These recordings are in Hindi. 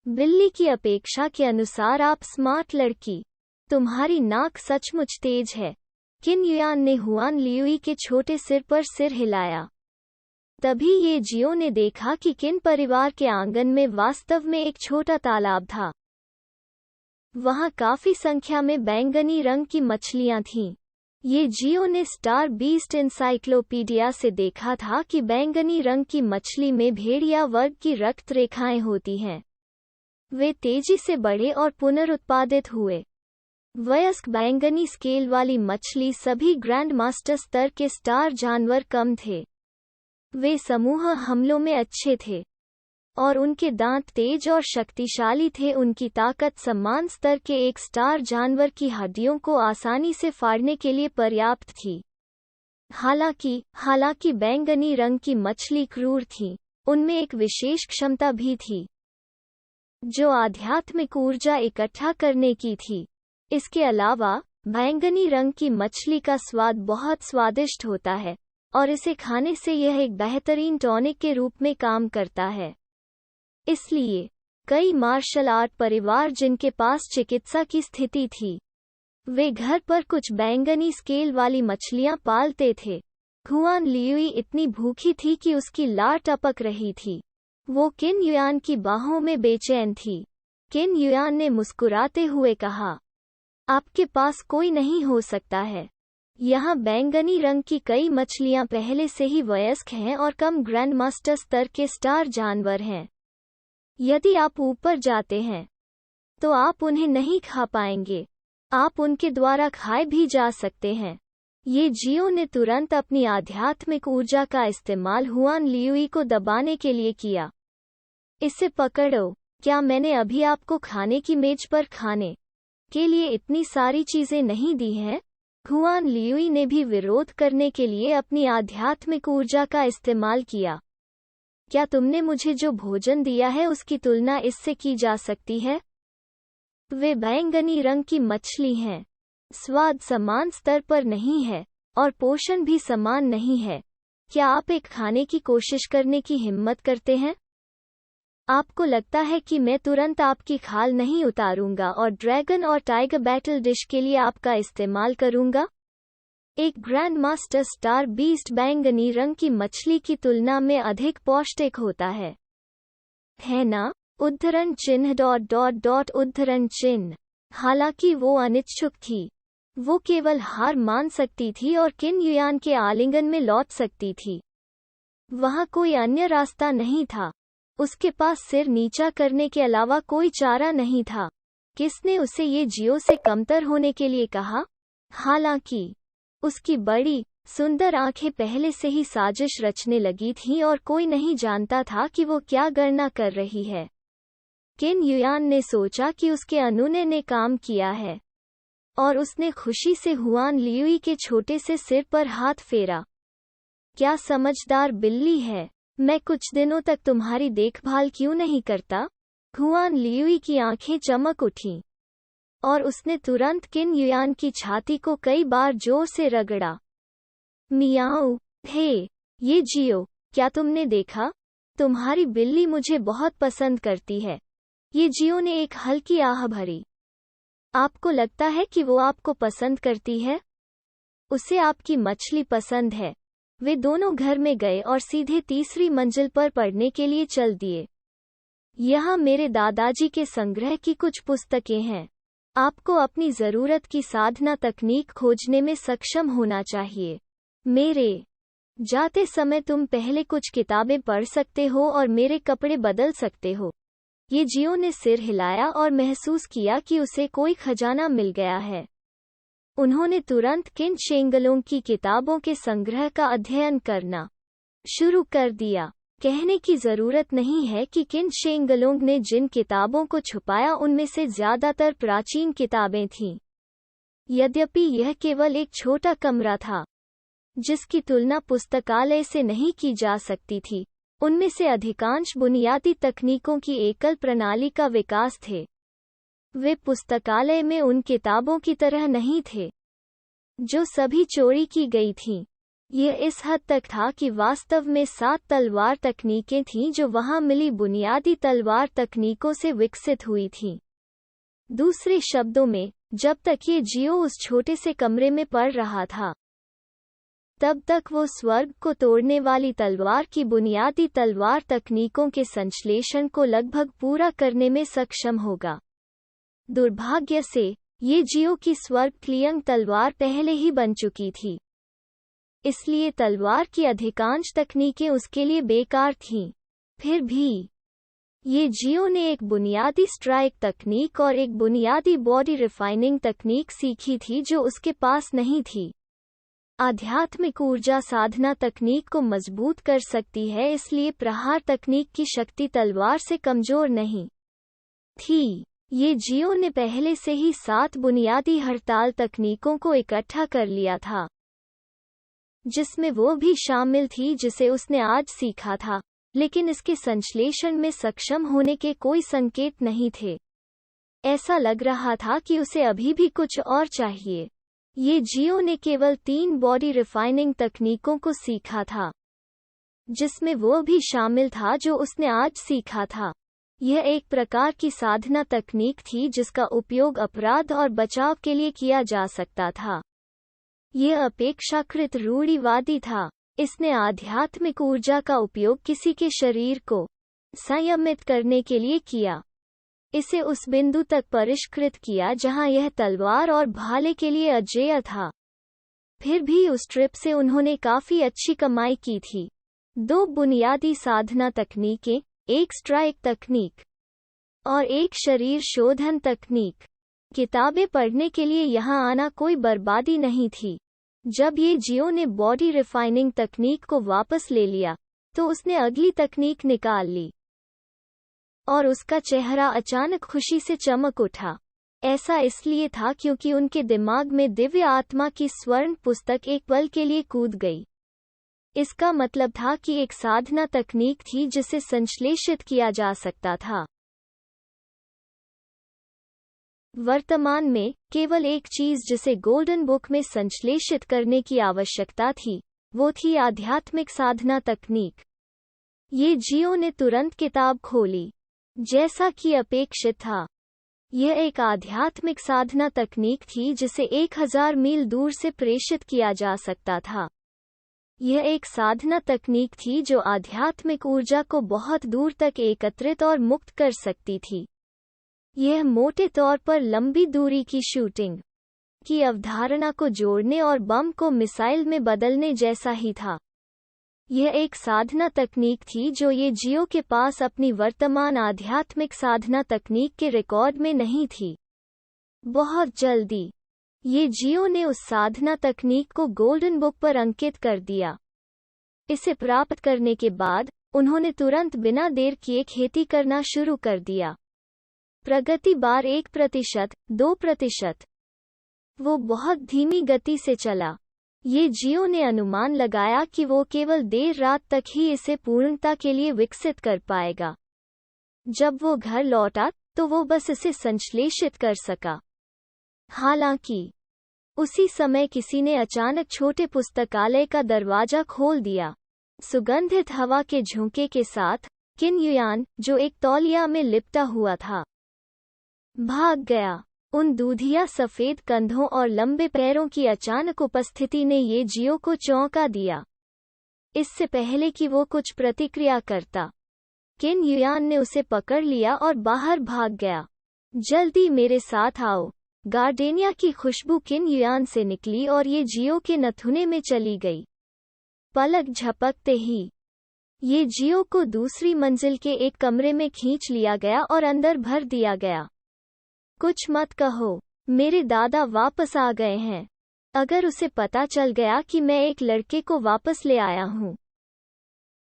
बिल्ली की अपेक्षा के अनुसार आप स्मार्ट लड़की। तुम्हारी नाक सचमुच तेज है। किन युआन ने हुआन लियुई के छोटे सिर पर सिर हिलाया। तभी ये जियो ने देखा कि किन परिवार के आंगन में वास्तव में एक छोटा तालाब था। वहां काफी संख्या में बैंगनी रंग की मछलियां थीं। ये जियो ने स्टार बीस्ट इंसाइक्लोपीडिया से देखा था कि बैंगनी रंग की मछली में भेड़िया वर्ग की रक्त रेखाएं होती हैं। वे तेजी से बढ़े और पुनरुत्पादित हुए। वयस्क बैंगनी स्केल वाली मछली सभी ग्रैंड मास्टर स्तर के स्टार जानवर कम थे। वे समूह हमलों में अच्छे थे और उनके दांत तेज और शक्तिशाली थे। उनकी ताकत समान स्तर के एक स्टार जानवर की हड्डियों को आसानी से फाड़ने के लिए पर्याप्त थी। हालांकि बैंगनी रंग की मछली क्रूर थी, उनमें एक विशेष क्षमता भी थी जो आध्यात्मिक ऊर्जा इकट्ठा करने की थी। इसके अलावा बैंगनी रंग की मछली का स्वाद बहुत स्वादिष्ट होता है और इसे खाने से यह एक बेहतरीन टॉनिक के रूप में काम करता है। इसलिए कई मार्शल आर्ट परिवार जिनके पास चिकित्सा की स्थिति थी, वे घर पर कुछ बैंगनी स्केल वाली मछलियां पालते थे। हुआन लियुई इतनी भूखी थी कि उसकी लार टपक रही थी। वो किन युआन की बाहों में बेचैन थी। किन युआन ने मुस्कुराते हुए कहा, आपके पास कोई नहीं हो सकता है। यहाँ बैंगनी रंग की कई मछलियाँ पहले से ही वयस्क हैं और कम ग्रैंड मास्टर स्तर के स्टार जानवर हैं। यदि आप ऊपर जाते हैं तो आप उन्हें नहीं खा पाएंगे। आप उनके द्वारा खाए भी जा सकते हैं। ये जियो ने तुरंत अपनी आध्यात्मिक ऊर्जा का इस्तेमाल हुआन लियुई को दबाने के लिए किया। इसे पकड़ो। क्या मैंने अभी आपको खाने की मेज पर खाने के लिए इतनी सारी चीजें नहीं दी हैं? हुआन लियुई ने भी विरोध करने के लिए अपनी आध्यात्मिक ऊर्जा का इस्तेमाल किया। क्या तुमने मुझे जो भोजन दिया है उसकी तुलना इससे की जा सकती है? वे बैंगनी रंग की मछली हैं। स्वाद समान स्तर पर नहीं है और पोषण भी समान नहीं है। क्या आप एक खाने की कोशिश करने की हिम्मत करते हैं? आपको लगता है कि मैं तुरंत आपकी खाल नहीं उतारूंगा और ड्रैगन और टाइगर बैटल डिश के लिए आपका इस्तेमाल करूंगा? एक ग्रैंड मास्टर स्टार बीस्ट बैंगनी रंग की मछली की तुलना में अधिक पौष्टिक होता है ना? उद्धरण चिन्ह उद्धरण चिन्ह। हालांकि वो अनिच्छुक थी। वो केवल हार मान सकती थी और किन युआन के आलिंगन में लौट सकती थी। वहां कोई अन्य रास्ता नहीं था। उसके पास सिर नीचा करने के अलावा कोई चारा नहीं था। किसने उसे ये जियो से कमतर होने के लिए कहा? हालांकि उसकी बड़ी सुंदर आंखें पहले से ही साजिश रचने लगी थीं और कोई नहीं जानता था कि वो क्या गणना कर रही है। किन युआन ने सोचा कि उसके अनुनय ने काम किया है और उसने खुशी से हुआन लियुई के छोटे से सिर पर हाथ फेरा। क्या समझदार बिल्ली है। मैं कुछ दिनों तक तुम्हारी देखभाल क्यों नहीं करता? हुआन लियुई की आंखें चमक उठीं और उसने तुरंत किन युआन की छाती को कई बार जोर से रगड़ा। मियाऊ। हे, ये जियो, क्या तुमने देखा? तुम्हारी बिल्ली मुझे बहुत पसंद करती है। ये जियो ने एक हल्की आह भरी। आपको लगता है कि वो आपको पसंद करती है? उसे आपकी मछली पसंद है। वे दोनों घर में गए और सीधे तीसरी मंजिल पर पढ़ने के लिए चल दिए। यहाँ मेरे दादाजी के संग्रह की कुछ पुस्तकें हैं। आपको अपनी ज़रूरत की साधना तकनीक खोजने में सक्षम होना चाहिए। मेरे जाते समय तुम पहले कुछ किताबें पढ़ सकते हो और मेरे कपड़े बदल सकते हो। ये जियो ने सिर हिलाया और महसूस किया कि उसे कोई खजाना मिल गया है। उन्होंने तुरंत किन शेंगलोंग की किताबों के संग्रह का अध्ययन करना शुरू कर दिया। कहने की जरूरत नहीं है कि किन शेंगलोंग ने जिन किताबों को छुपाया उनमें से ज्यादातर प्राचीन किताबें थीं। यद्यपि यह केवल एक छोटा कमरा था जिसकी तुलना पुस्तकालय से नहीं की जा सकती थी, उनमें से अधिकांश बुनियादी तकनीकों की एकल प्रणाली का विकास थे। वे पुस्तकालय में उन किताबों की तरह नहीं थे जो सभी चोरी की गई थीं। यह इस हद तक था कि वास्तव में 7 तलवार तकनीकें थीं जो वहां मिली बुनियादी तलवार तकनीकों से विकसित हुई थीं। दूसरे शब्दों में, जब तक ये जियो उस छोटे से कमरे में पढ़ रहा था, तब तक वो स्वर्ग को तोड़ने वाली तलवार की बुनियादी तलवार तकनीकों के संश्लेषण को लगभग पूरा करने में सक्षम होगा। दुर्भाग्य से, ये जियो की स्वर्ग क्लियंग तलवार पहले ही बन चुकी थी, इसलिए तलवार की अधिकांश तकनीकें उसके लिए बेकार थीं। फिर भी ये जियो ने एक बुनियादी स्ट्राइक तकनीक और एक बुनियादी बॉडी रिफाइनिंग तकनीक सीखी थी जो उसके पास नहीं थी। आध्यात्मिक ऊर्जा साधना तकनीक को मजबूत कर सकती है, इसलिए प्रहार तकनीक की शक्ति तलवार से कमजोर नहीं थी। ये जियो ने पहले से ही 7 बुनियादी हड़ताल तकनीकों को इकट्ठा कर लिया था, जिसमें वो भी शामिल थी जिसे उसने आज सीखा था, लेकिन इसके संश्लेषण में सक्षम होने के कोई संकेत नहीं थे। ऐसा लग रहा था कि उसे अभी भी कुछ और चाहिए। ये जियो ने केवल 3 बॉडी रिफाइनिंग तकनीकों को सीखा था, जिसमें वो भी शामिल था जो उसने आज सीखा था। यह एक प्रकार की साधना तकनीक थी जिसका उपयोग अपराध और बचाव के लिए किया जा सकता था। यह अपेक्षाकृत रूढ़िवादी था। इसने आध्यात्मिक ऊर्जा का उपयोग किसी के शरीर को संयमित करने के लिए किया। इसे उस बिंदु तक परिष्कृत किया जहां यह तलवार और भाले के लिए अजेय था। फिर भी उस ट्रिप से उन्होंने काफी अच्छी कमाई की थी। 2 बुनियादी साधना तकनीकें, एक स्ट्राइक तकनीक और एक शरीर शोधन तकनीक। किताबें पढ़ने के लिए यहाँ आना कोई बर्बादी नहीं थी। जब ये जियो ने बॉडी रिफाइनिंग तकनीक को वापस ले लिया, तो उसने अगली तकनीक निकाल ली और उसका चेहरा अचानक खुशी से चमक उठा। ऐसा इसलिए था क्योंकि उनके दिमाग में दिव्य आत्मा की स्वर्ण पुस्तक एक पल के लिए कूद गई। इसका मतलब था कि एक साधना तकनीक थी जिसे संश्लेषित किया जा सकता था। वर्तमान में केवल एक चीज जिसे गोल्डन बुक में संश्लेषित करने की आवश्यकता थी, वो थी आध्यात्मिक साधना तकनीक। ये जियो ने तुरंत किताब खोली। जैसा कि अपेक्षित था, यह एक आध्यात्मिक साधना तकनीक थी जिसे 1000 मील दूर से प्रेषित किया जा सकता था। यह एक साधना तकनीक थी जो आध्यात्मिक ऊर्जा को बहुत दूर तक एकत्रित और मुक्त कर सकती थी। यह मोटे तौर पर लंबी दूरी की शूटिंग की अवधारणा को जोड़ने और बम को मिसाइल में बदलने जैसा ही था। यह एक साधना तकनीक थी जो ये जियो के पास अपनी वर्तमान आध्यात्मिक साधना तकनीक के रिकॉर्ड में नहीं थी। बहुत जल्दी, ये जियो ने उस साधना तकनीक को गोल्डन बुक पर अंकित कर दिया। इसे प्राप्त करने के बाद, उन्होंने तुरंत बिना देर किए खेती करना शुरू कर दिया। प्रगति बार 1%, 2%। वो बहुत धीमी गति से चला। ये जियो ने अनुमान लगाया कि वो केवल देर रात तक ही इसे पूर्णता के लिए विकसित कर पाएगा। जब वो घर लौटा, तो वो बस इसे संश्लेषित कर सका। हालांकि उसी समय किसी ने अचानक छोटे पुस्तकालय का दरवाजा खोल दिया। सुगंधित हवा के झोंके के साथ, किन युयान, जो एक तौलिया में लिपटा हुआ था, भाग गया। उन दूधिया सफेद कंधों और लंबे पैरों की अचानक उपस्थिति ने ये जियो को चौंका दिया। इससे पहले कि वो कुछ प्रतिक्रिया करता, किन युयान ने उसे पकड़ लिया और बाहर भाग गया। जल्दी मेरे साथ आओ। गार्डेनिया की खुशबू किन युयान से निकली और ये जियो के नथुने में चली गई। पलक झपकते ही ये जियो को दूसरी मंजिल के एक कमरे में खींच लिया गया और अंदर भर दिया गया। कुछ मत कहो, मेरे दादा वापस आ गए हैं। अगर उसे पता चल गया कि मैं एक लड़के को वापस ले आया हूँ,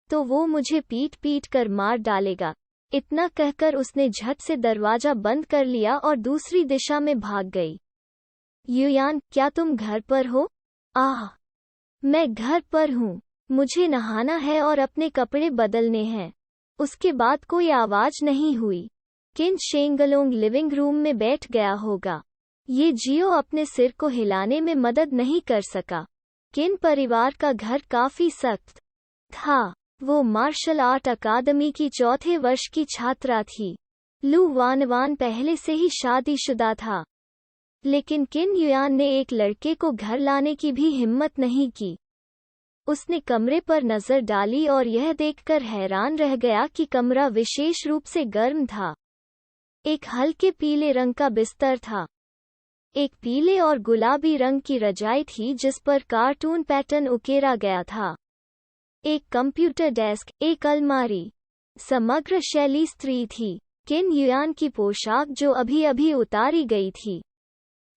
तो वो मुझे पीट पीट कर मार डालेगा। इतना कहकर उसने झट से दरवाजा बंद कर लिया और दूसरी दिशा में भाग गई। युयान, क्या तुम घर पर हो? आह, मैं घर पर हूँ। मुझे नहाना है और अपने कपड़े बदलने हैं। उसके बाद कोई आवाज नहीं हुई। किन शेंगलोंग लिविंग रूम में बैठ गया होगा। ये जियो अपने सिर को हिलाने में मदद नहीं कर सका। किन परिवार का घर काफी सख्त था। वो मार्शल आर्ट अकादमी की चौथे वर्ष की छात्रा थी। लू वानवान पहले से ही शादीशुदा था, लेकिन किन युआन ने एक लड़के को घर लाने की भी हिम्मत नहीं की। उसने कमरे पर नजर डाली और यह देखकर हैरान रह गया कि कमरा विशेष रूप से गर्म था। एक हल्के पीले रंग का बिस्तर था। एक पीले और गुलाबी रंग की रजाई थी जिस पर कार्टून पैटर्न उकेरा गया था। एक कंप्यूटर डेस्क, एक अलमारी, समग्र शैली स्त्री थी। किन युआन की पोशाक जो अभी अभी उतारी गई थी,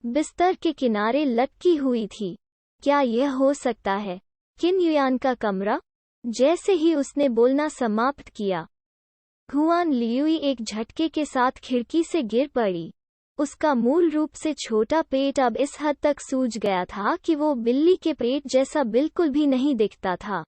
बिस्तर के किनारे लटकी हुई थी। क्या यह हो सकता है किन युआन का कमरा? जैसे ही उसने बोलना समाप्त किया, हुआन लियुई एक झटके के साथ खिड़की से गिर पड़ी। उसका मूल रूप से छोटा पेट अब इस हद तक सूज गया था कि वो बिल्ली के पेट जैसा बिल्कुल भी नहीं दिखता था।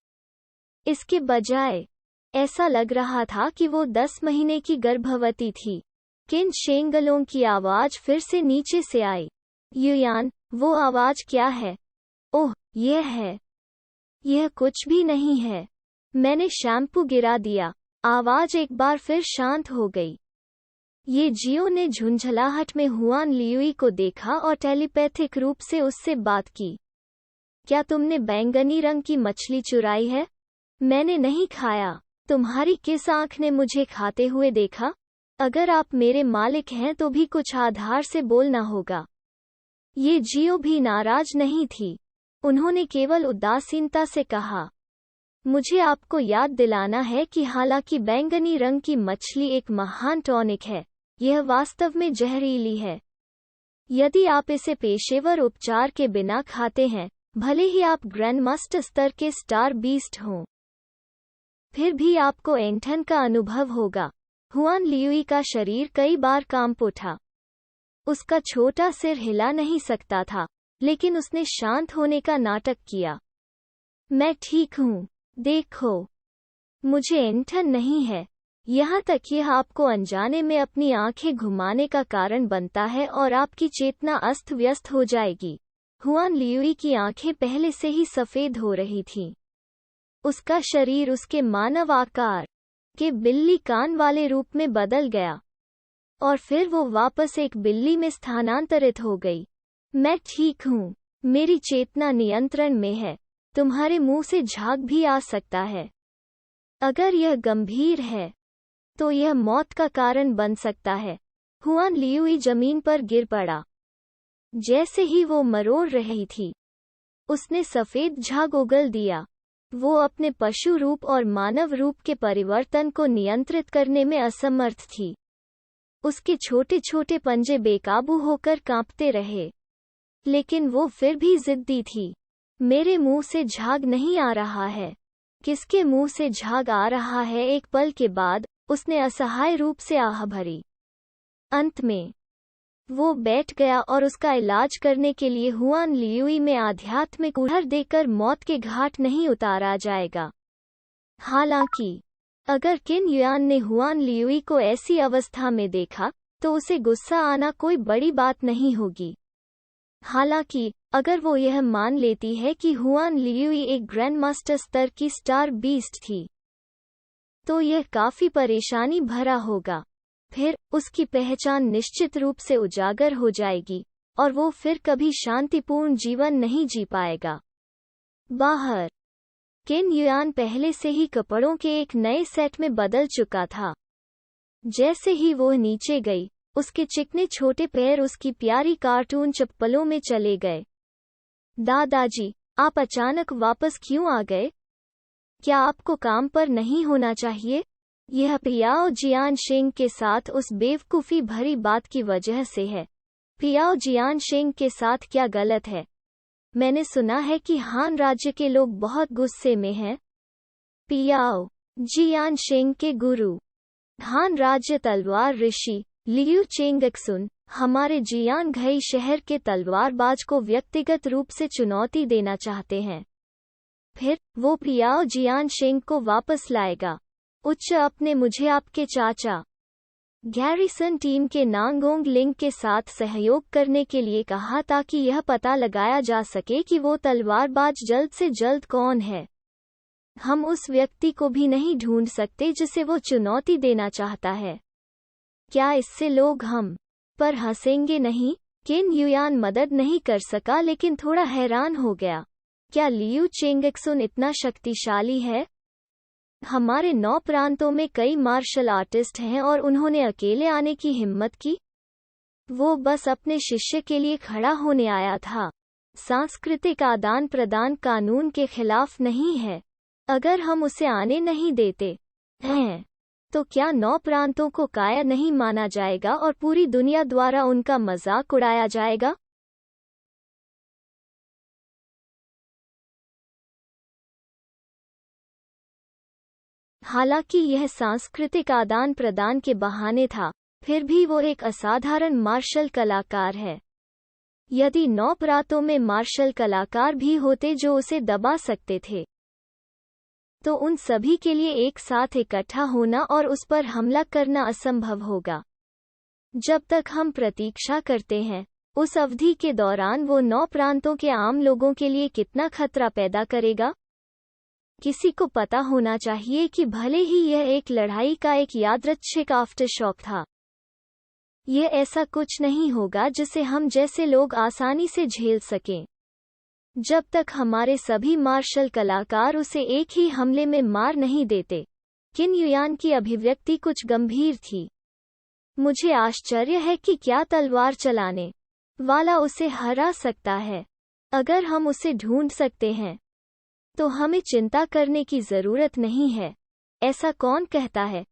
इसके बजाय ऐसा लग रहा था कि वो 10 महीने की गर्भवती थी। किन शेंगलों की आवाज फिर से नीचे से आई। युआन, वो आवाज क्या है? ओह, यह है। यह कुछ भी नहीं है। मैंने शैम्पू गिरा दिया। आवाज एक बार फिर शांत हो गई। ये जियो ने झुंझलाहट में हुआन लियुई को देखा और टेलीपैथिक रूप से उससे बात की। क्या तुमने बैंगनी रंग की मछली चुराई है? मैंने नहीं खाया। तुम्हारी किस आंख ने मुझे खाते हुए देखा? अगर आप मेरे मालिक हैं तो भी कुछ आधार से बोलना होगा। ये जियो भी नाराज नहीं थी। उन्होंने केवल उदासीनता से कहा, मुझे आपको याद दिलाना है कि हालांकि बैंगनी रंग की मछली एक महान टॉनिक है, यह वास्तव में जहरीली है। यदि आप इसे पेशेवर उपचार के बिना खाते हैं, भले ही आप ग्रैंडमास्टर स्तर के स्टार बीस्ट हों, फिर भी आपको ऐंठन का अनुभव होगा। हुआन लियुई का शरीर कई बार कांप उठा। उसका छोटा सिर हिला नहीं सकता था, लेकिन उसने शांत होने का नाटक किया। मैं ठीक हूँ, देखो, मुझे ऐंठन नहीं है। यहाँ तक यह आपको अनजाने में अपनी आंखें घुमाने का कारण बनता है और आपकी चेतना अस्त व्यस्त हो जाएगी। हुआन लियुई की आंखें पहले से ही सफेद हो रही थीं। उसका शरीर उसके मानव आकार के बिल्ली कान वाले रूप में बदल गया, और फिर वो वापस एक बिल्ली में स्थानांतरित हो गई। मैं ठीक हूँ, मेरी चेतना नियंत्रण में है। तुम्हारे मुंह से झाग भी आ सकता है। अगर यह गंभीर है तो यह मौत का कारण बन सकता है। हुआन लियुई जमीन पर गिर पड़ा। जैसे ही वो मरोड़ रही थी, उसने सफेद झाग उगल दिया। वो अपने पशु रूप और मानव रूप के परिवर्तन को नियंत्रित करने में असमर्थ थी। उसके छोटे छोटे पंजे बेकाबू होकर कांपते रहे, लेकिन वो फिर भी जिद्दी थी। मेरे मुंह से झाग नहीं आ रहा है। किसके मुंह से झाग आ रहा है? एक पल के बाद उसने असहाय रूप से आह भरी। अंत में वो बैठ गया और उसका इलाज करने के लिए हुआन लियुई में आध्यात्मिक उड़हर देकर मौत के घाट नहीं उतारा जाएगा। हालांकि अगर किन युआन ने हुआन लियुई को ऐसी अवस्था में देखा तो उसे गुस्सा आना कोई बड़ी बात नहीं होगी। हालांकि अगर वो यह मान लेती है कि हुआन लियुई एक ग्रैंडमास्टर स्तर की स्टार बीस्ट थी, तो यह काफी परेशानी भरा होगा। फिर उसकी पहचान निश्चित रूप से उजागर हो जाएगी और वो फिर कभी शांतिपूर्ण जीवन नहीं जी पाएगा। बाहर किन युआन पहले से ही कपड़ों के एक नए सेट में बदल चुका था। जैसे ही वो नीचे गई, उसके चिकने छोटे पैर उसकी प्यारी कार्टून चप्पलों में चले गए। दादाजी, आप अचानक वापस क्यों आ गए? क्या आपको काम पर नहीं होना चाहिए? यह पियाओ जियानशेंग के साथ उस बेवकूफ़ी भरी बात की वजह से है। पियाओ जियानशेंग के साथ क्या गलत है? मैंने सुना है कि हान राज्य के लोग बहुत गुस्से में हैं। पियाओ जियानशेंग के गुरु, हान राज्य तलवार ऋषि लियू चेंगक्सुन, हमारे जियानघई शहर के तलवारबाज को व्यक्तिगत रूप से चुनौती देना चाहते हैं। फिर वो पियाओ जियानशेंग को वापस लाएगा। उच्च अपने मुझे आपके चाचा गैरिसन टीम के नांगोंग लिंग के साथ सहयोग करने के लिए कहा ताकि यह पता लगाया जा सके कि वो तलवारबाज जल्द से जल्द कौन है। हम उस व्यक्ति को भी नहीं ढूंढ सकते जिसे वो चुनौती देना चाहता है। क्या इससे लोग हम पर हंसेंगे नहीं? किन युयान मदद नहीं कर सका लेकिन थोड़ा हैरान हो गया। क्या लियू चेंगक्सुन इतना शक्तिशाली है? हमारे 9 प्रांतों में कई मार्शल आर्टिस्ट हैं और उन्होंने अकेले आने की हिम्मत की। वो बस अपने शिष्य के लिए खड़ा होने आया था। सांस्कृतिक आदान प्रदान कानून के खिलाफ नहीं है। अगर हम उसे आने नहीं देते हैं तो क्या 9 प्रांतों को कायर नहीं माना जाएगा और पूरी दुनिया द्वारा उनका मजाक उड़ाया जाएगा? हालांकि यह सांस्कृतिक आदान प्रदान के बहाने था, फिर भी वो एक असाधारण मार्शल कलाकार है। यदि 9 प्रांतों में मार्शल कलाकार भी होते जो उसे दबा सकते थे, तो उन सभी के लिए एक साथ इकट्ठा होना और उस पर हमला करना असंभव होगा। जब तक हम प्रतीक्षा करते हैं, उस अवधि के दौरान वो 9 प्रांतों के आम लोगों के लिए कितना खतरा पैदा करेगा? किसी को पता होना चाहिए कि भले ही यह एक लड़ाई का एक यादृच्छिक आफ्टरशॉक था, यह ऐसा कुछ नहीं होगा जिसे हम जैसे लोग आसानी से झेल सकें। जब तक हमारे सभी मार्शल कलाकार उसे एक ही हमले में मार नहीं देते। किन युयान की अभिव्यक्ति कुछ गंभीर थी। मुझे आश्चर्य है कि क्या तलवार चलाने वाला उसे हरा सकता है। अगर हम उसे ढूंढ सकते हैं तो हमें चिंता करने की जरूरत नहीं है। ऐसा कौन कहता है?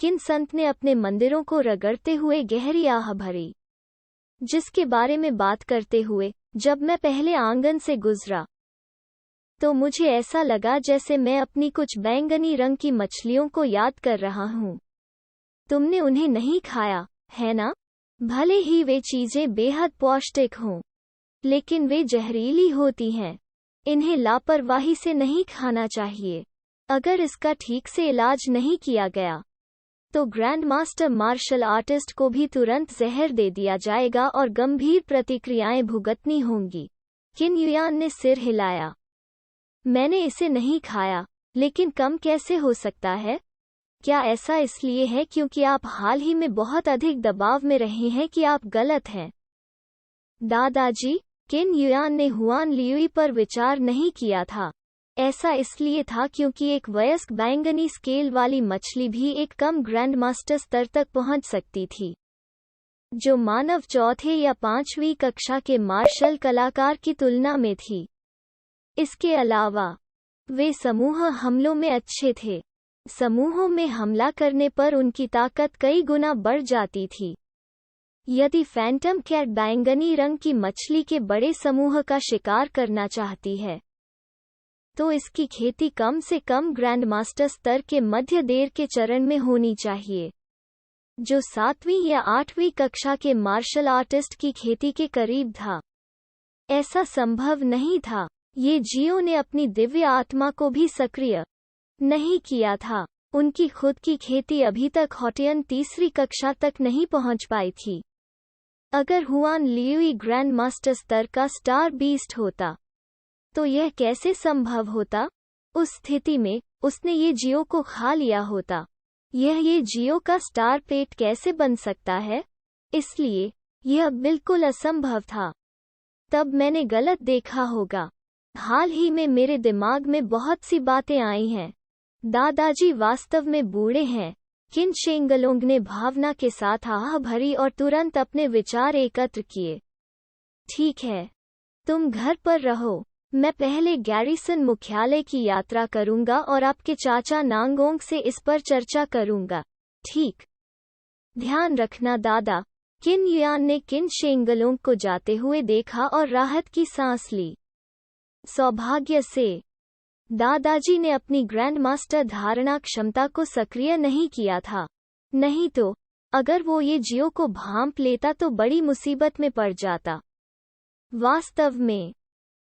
किन संत ने अपने मंदिरों को रगड़ते हुए गहरी आह भरी। जिसके बारे में बात करते हुए जब मैं पहले आंगन से गुजरा तो मुझे ऐसा लगा जैसे मैं अपनी कुछ बैंगनी रंग की मछलियों को याद कर रहा हूँ। तुमने उन्हें नहीं खाया, है ना? भले ही वे चीजें बेहद पौष्टिक हों, लेकिन वे जहरीली होती हैं। इन्हें लापरवाही से नहीं खाना चाहिए। अगर इसका ठीक से इलाज नहीं किया गया तो ग्रैंड मास्टर मार्शल आर्टिस्ट को भी तुरंत जहर दे दिया जाएगा और गंभीर प्रतिक्रियाएं भुगतनी होंगी। किन युयान ने सिर हिलाया। मैंने इसे नहीं खाया, लेकिन कम कैसे हो सकता है? क्या ऐसा इसलिए है क्योंकि आप हाल ही में बहुत अधिक दबाव में रहे हैं कि आप गलत हैं? दादाजी, किन युयान ने हुआन लियुई पर विचार नहीं किया था। ऐसा इसलिए था क्योंकि एक वयस्क बैंगनी स्केल वाली मछली भी एक कम ग्रैंड मास्टर स्तर तक पहुंच सकती थी, जो मानव चौथे या 5वीं कक्षा के मार्शल कलाकार की तुलना में थी। इसके अलावा वे समूह हमलों में अच्छे थे। समूहों में हमला करने पर उनकी ताकत कई गुना बढ़ जाती थी। यदि फैंटम कैट बैंगनी रंग की मछली के बड़े समूह का शिकार करना चाहती है तो इसकी खेती कम से कम ग्रैंड मास्टर स्तर के मध्य देर के चरण में होनी चाहिए, जो 7वीं या 8वीं कक्षा के मार्शल आर्टिस्ट की खेती के करीब था। ऐसा संभव नहीं था। ये जियो ने अपनी दिव्य आत्मा को भी सक्रिय नहीं किया था। उनकी खुद की खेती अभी तक हॉटियन 3री कक्षा तक नहीं पहुंच पाई थी। अगर हुआन लियुई ग्रैंड मास्टर स्तर का स्टार बीस्ट होता तो यह कैसे संभव होता? उस स्थिति में उसने ये जियो को खा लिया होता। ये जियो का स्टार पेट कैसे बन सकता है? इसलिए यह बिल्कुल असंभव था। तब मैंने गलत देखा होगा। हाल ही में मेरे दिमाग में बहुत सी बातें आई हैं। दादाजी वास्तव में बूढ़े हैं। किन शेंगलोंग ने भावना के साथ आह भरी और तुरंत अपने विचार एकत्र किए। ठीक है, तुम घर पर रहो। मैं पहले गैरिसन मुख्यालय की यात्रा करूंगा और आपके चाचा नांगोंग से इस पर चर्चा करूंगा। ठीक। ध्यान रखना दादा। किन युयान ने किन शेंगलोंग को जाते हुए देखा और राहत की सांस ली। सौभाग्य से दादाजी ने अपनी ग्रैंड मास्टर धारणा क्षमता को सक्रिय नहीं किया था। नहीं तो अगर वो ये जियो को भांप लेता तो बड़ी मुसीबत में पड़ जाता। वास्तव में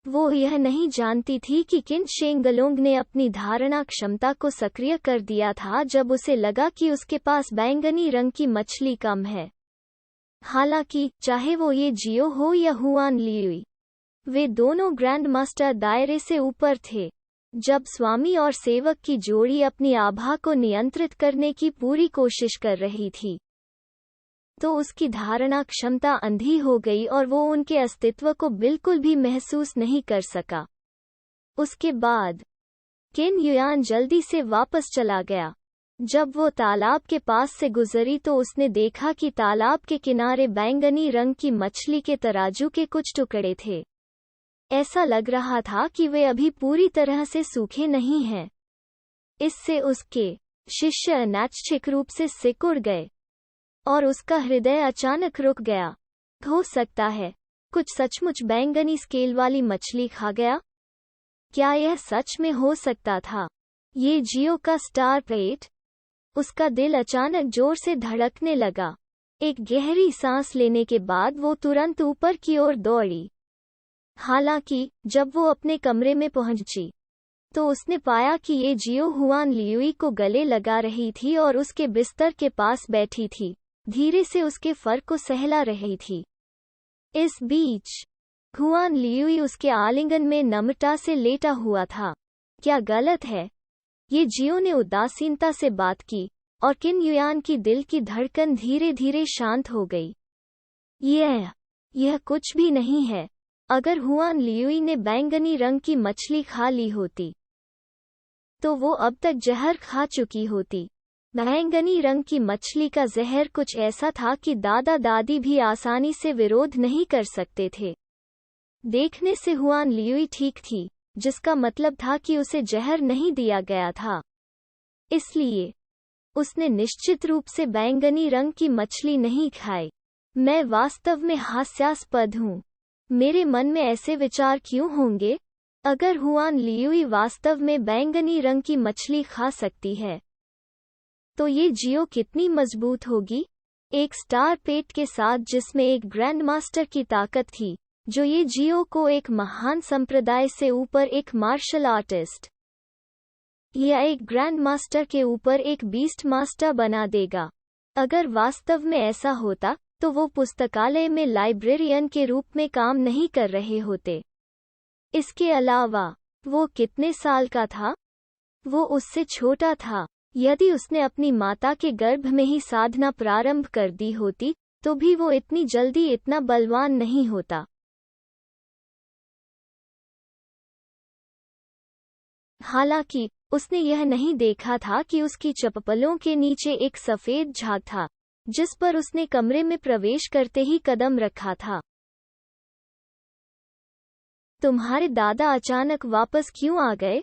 वो यह नहीं जानती थी कि किन शेंगलोंग ने अपनी धारणा क्षमता को सक्रिय कर दिया था जब उसे लगा कि उसके पास बैंगनी रंग की मछली कम है। हालांकि चाहे वो ये जियो हो या हुआन लियुई, वे दोनों ग्रैंड मास्टर दायरे से ऊपर थे। जब स्वामी और सेवक की जोड़ी अपनी आभा को नियंत्रित करने की पूरी कोशिश कर रही थी, तो उसकी धारणा क्षमता अंधी हो गई और वो उनके अस्तित्व को बिल्कुल भी महसूस नहीं कर सका। उसके बाद किन युयान जल्दी से वापस चला गया। जब वो तालाब के पास से गुजरी तो उसने देखा कि तालाब के किनारे बैंगनी रंग की मछली के तराजू के कुछ टुकड़े थे। ऐसा लग रहा था कि वे अभी पूरी तरह से सूखे नहीं हैं। इससे उसके शिष्य अनैच्छिक रूप से सिकुड़ गए और उसका हृदय अचानक रुक गया। हो सकता है कुछ सचमुच बैंगनी स्केल वाली मछली खा गया। क्या यह सच में हो सकता था? ये जियो का स्टार पेट? उसका दिल अचानक जोर से धड़कने लगा। एक गहरी सांस लेने के बाद वो तुरंत ऊपर की ओर दौड़ी। हालांकि जब वो अपने कमरे में पहुंची तो उसने पाया कि ये जियो हुआन लियुई को गले लगा रही थी और उसके बिस्तर के पास बैठी थी, धीरे से उसके फर को सहला रही थी। इस बीच हुआन लियुई उसके आलिंगन में नम्रता से लेटा हुआ था। क्या गलत है? ये जियो ने उदासीनता से बात की और किन युयान की दिल की धड़कन धीरे धीरे शांत हो गई। यह कुछ भी नहीं है। अगर हुआन लियुई ने बैंगनी रंग की मछली खा ली होती तो वो अब तक जहर खा चुकी होती। बैंगनी रंग की मछली का जहर कुछ ऐसा था कि दादा दादी भी आसानी से विरोध नहीं कर सकते थे। देखने से हुआन लियुई ठीक थी, जिसका मतलब था कि उसे जहर नहीं दिया गया था। इसलिए उसने निश्चित रूप से बैंगनी रंग की मछली नहीं खाई। मैं वास्तव में हास्यास्पद हूँ। मेरे मन में ऐसे विचार क्यों होंगे? अगर हुआन लियुई वास्तव में बैंगनी रंग की मछली खा सकती है तो ये जियो कितनी मजबूत होगी। एक स्टार पेट के साथ जिसमें एक ग्रैंड मास्टर की ताकत थी, जो ये जियो को एक महान संप्रदाय से ऊपर एक मार्शल आर्टिस्ट या एक ग्रैंड मास्टर के ऊपर एक बीस्ट मास्टर बना देगा। अगर वास्तव में ऐसा होता तो वो पुस्तकालय में लाइब्रेरियन के रूप में काम नहीं कर रहे होते। इसके अलावा वो कितने साल का था? वो उससे छोटा था। यदि उसने अपनी माता के गर्भ में ही साधना प्रारंभ कर दी होती तो भी वो इतनी जल्दी इतना बलवान नहीं होता। हालांकि उसने यह नहीं देखा था कि उसकी चप्पलों के नीचे एक सफेद झाग था, जिस पर उसने कमरे में प्रवेश करते ही कदम रखा था। तुम्हारे दादा अचानक वापस क्यों आ गए?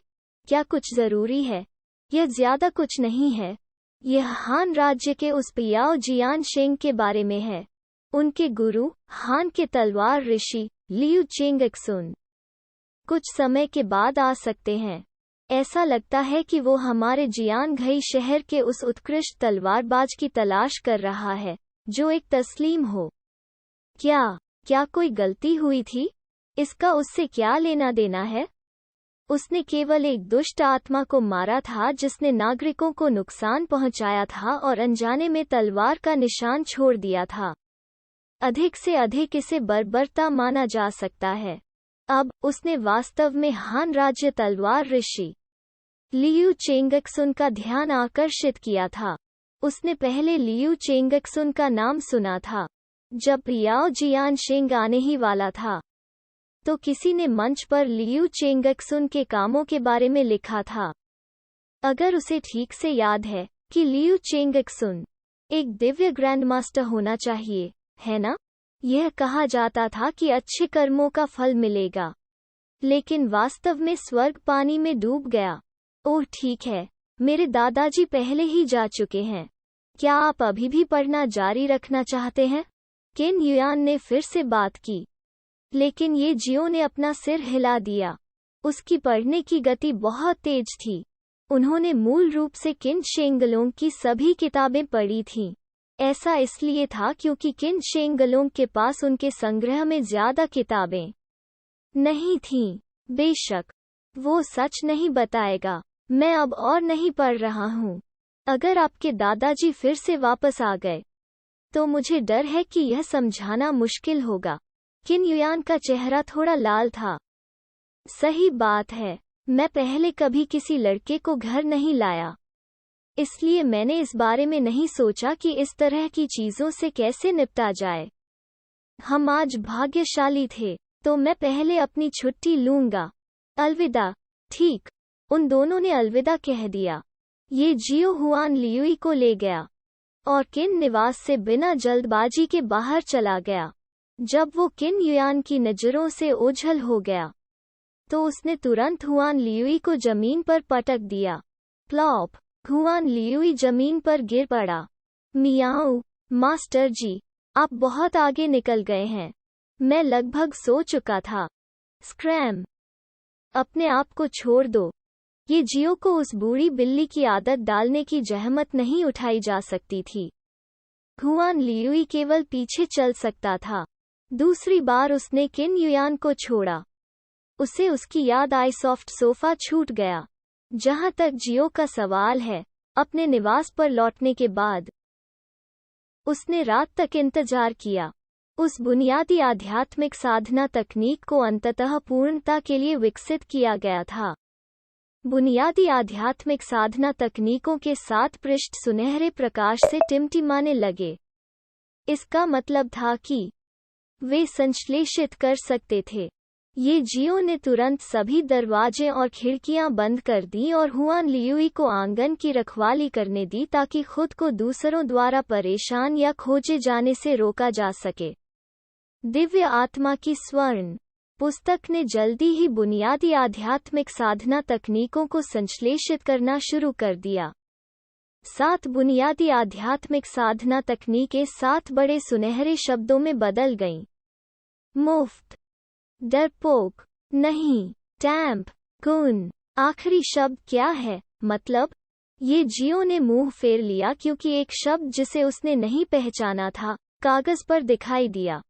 क्या कुछ जरूरी है? यह ज्यादा कुछ नहीं है। यह हान राज्य के उस पियाओ जियान शेंग के बारे में है। उनके गुरु हान के तलवार ऋषि लियू चेंगक्सुन कुछ समय के बाद आ सकते हैं। ऐसा लगता है कि वो हमारे जियान घई शहर के उस उत्कृष्ट तलवारबाज की तलाश कर रहा है जो एक तस्लीम हो। क्या कोई गलती हुई थी? इसका उससे क्या लेना देना है? उसने केवल एक दुष्ट आत्मा को मारा था जिसने नागरिकों को नुकसान पहुंचाया था और अनजाने में तलवार का निशान छोड़ दिया था। अधिक से अधिक इसे बर्बरता माना जा सकता है। अब उसने वास्तव में हान राज्य तलवार ऋषि लियू चेंगक्सुन का ध्यान आकर्षित किया था। उसने पहले लियू चेंगक्सुन का नाम सुना था। जब पियाओ जियान शेंग आने ही वाला था तो किसी ने मंच पर लियू चेंगक्सुन के कामों के बारे में लिखा था। अगर उसे ठीक से याद है कि लियू चेंगक्सुन एक दिव्य ग्रैंड मास्टर होना चाहिए, है ना? यह कहा जाता था कि अच्छे कर्मों का फल मिलेगा, लेकिन वास्तव में स्वर्ग पानी में डूब गया। ओह ठीक है, मेरे दादाजी पहले ही जा चुके हैं। क्या आप अभी भी पढ़ना जारी रखना चाहते हैं? किन युयान ने फिर से बात की, लेकिन ये जियो ने अपना सिर हिला दिया। उसकी पढ़ने की गति बहुत तेज थी। उन्होंने मूल रूप से किन शेंगलोंग की सभी किताबें पढ़ी थीं। ऐसा इसलिए था क्योंकि किन शेंगलोंग के पास उनके संग्रह में ज्यादा किताबें नहीं थीं। बेशक वो सच नहीं बताएगा। मैं अब और नहीं पढ़ रहा हूँ। अगर आपके दादाजी फिर से वापस आ गए तो मुझे डर है कि यह समझाना मुश्किल होगा। किन युयान का चेहरा थोड़ा लाल था। सही बात है, मैं पहले कभी किसी लड़के को घर नहीं लाया, इसलिए मैंने इस बारे में नहीं सोचा कि इस तरह की चीजों से कैसे निपटा जाए। हम आज भाग्यशाली थे, तो मैं पहले अपनी छुट्टी लूंगा। अलविदा। ठीक। उन दोनों ने अलविदा कह दिया। ये जियो हुआन लियुई को ले गया और किन निवास से बिना जल्दबाजी के बाहर चला गया। जब वो किन युयान की नजरों से ओझल हो गया तो उसने तुरंत हुआन लियुई को जमीन पर पटक दिया। प्लॉप। हुआन लियुई जमीन पर गिर पड़ा। मियाऊ, मास्टर जी, आप बहुत आगे निकल गए हैं। मैं लगभग सो चुका था। स्क्रैम। अपने आप को छोड़ दो। ये जियो को उस बूढ़ी बिल्ली की आदत डालने की जहमत नहीं उठाई जा सकती थी। हुआन लियुई केवल पीछे चल सकता था। दूसरी बार उसने किन युयान को छोड़ा। उसे उसकी याद आई। सॉफ्ट सोफा छूट गया। जहां तक जियो का सवाल है, अपने निवास पर लौटने के बाद उसने रात तक इंतजार किया। उस बुनियादी आध्यात्मिक साधना तकनीक को अंततः पूर्णता के लिए विकसित किया गया था। बुनियादी आध्यात्मिक साधना तकनीकों के 7 पृष्ठ सुनहरे प्रकाश से टिमटिमाने लगे। इसका मतलब था कि वे संश्लेषित कर सकते थे। ये जियो ने तुरंत सभी दरवाजे और खिड़कियां बंद कर दी और हुआन लियुई को आंगन की रखवाली करने दी ताकि खुद को दूसरों द्वारा परेशान या खोजे जाने से रोका जा सके। दिव्य आत्मा की स्वर्ण पुस्तक ने जल्दी ही बुनियादी आध्यात्मिक साधना तकनीकों को संश्लेषित करना शुरू कर दिया। 7 बुनियादी आध्यात्मिक साधना तकनीकें 7 बड़े सुनहरे शब्दों में बदल गईं। मुफ्त, डरपोक, नहीं, टैंप, कून। आखिरी शब्द क्या है? मतलब, ये जियो ने मुंह फेर लिया क्योंकि एक शब्द जिसे उसने नहीं पहचाना था, कागज पर दिखाई दिया।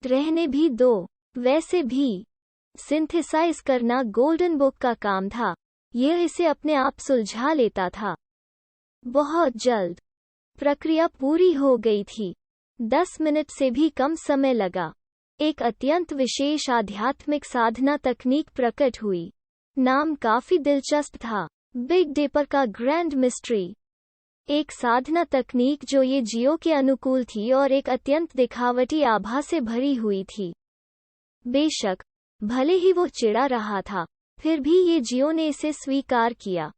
रहने भी दो। वैसे भी सिंथेसाइज करना गोल्डन बुक का काम था। यह इसे अपने आप सुलझा लेता था। बहुत जल्द प्रक्रिया पूरी हो गई थी। 10 मिनट से भी कम समय लगा। एक अत्यंत विशेष आध्यात्मिक साधना तकनीक प्रकट हुई। नाम काफी दिलचस्प था, बिग डिपर का ग्रैंड मिस्ट्री। एक साधना तकनीक जो ये जियो के अनुकूल थी और एक अत्यंत दिखावटी आभा से भरी हुई थी। बेशक भले ही वो चिढ़ा रहा था, फिर भी ये जियो ने इसे स्वीकार किया।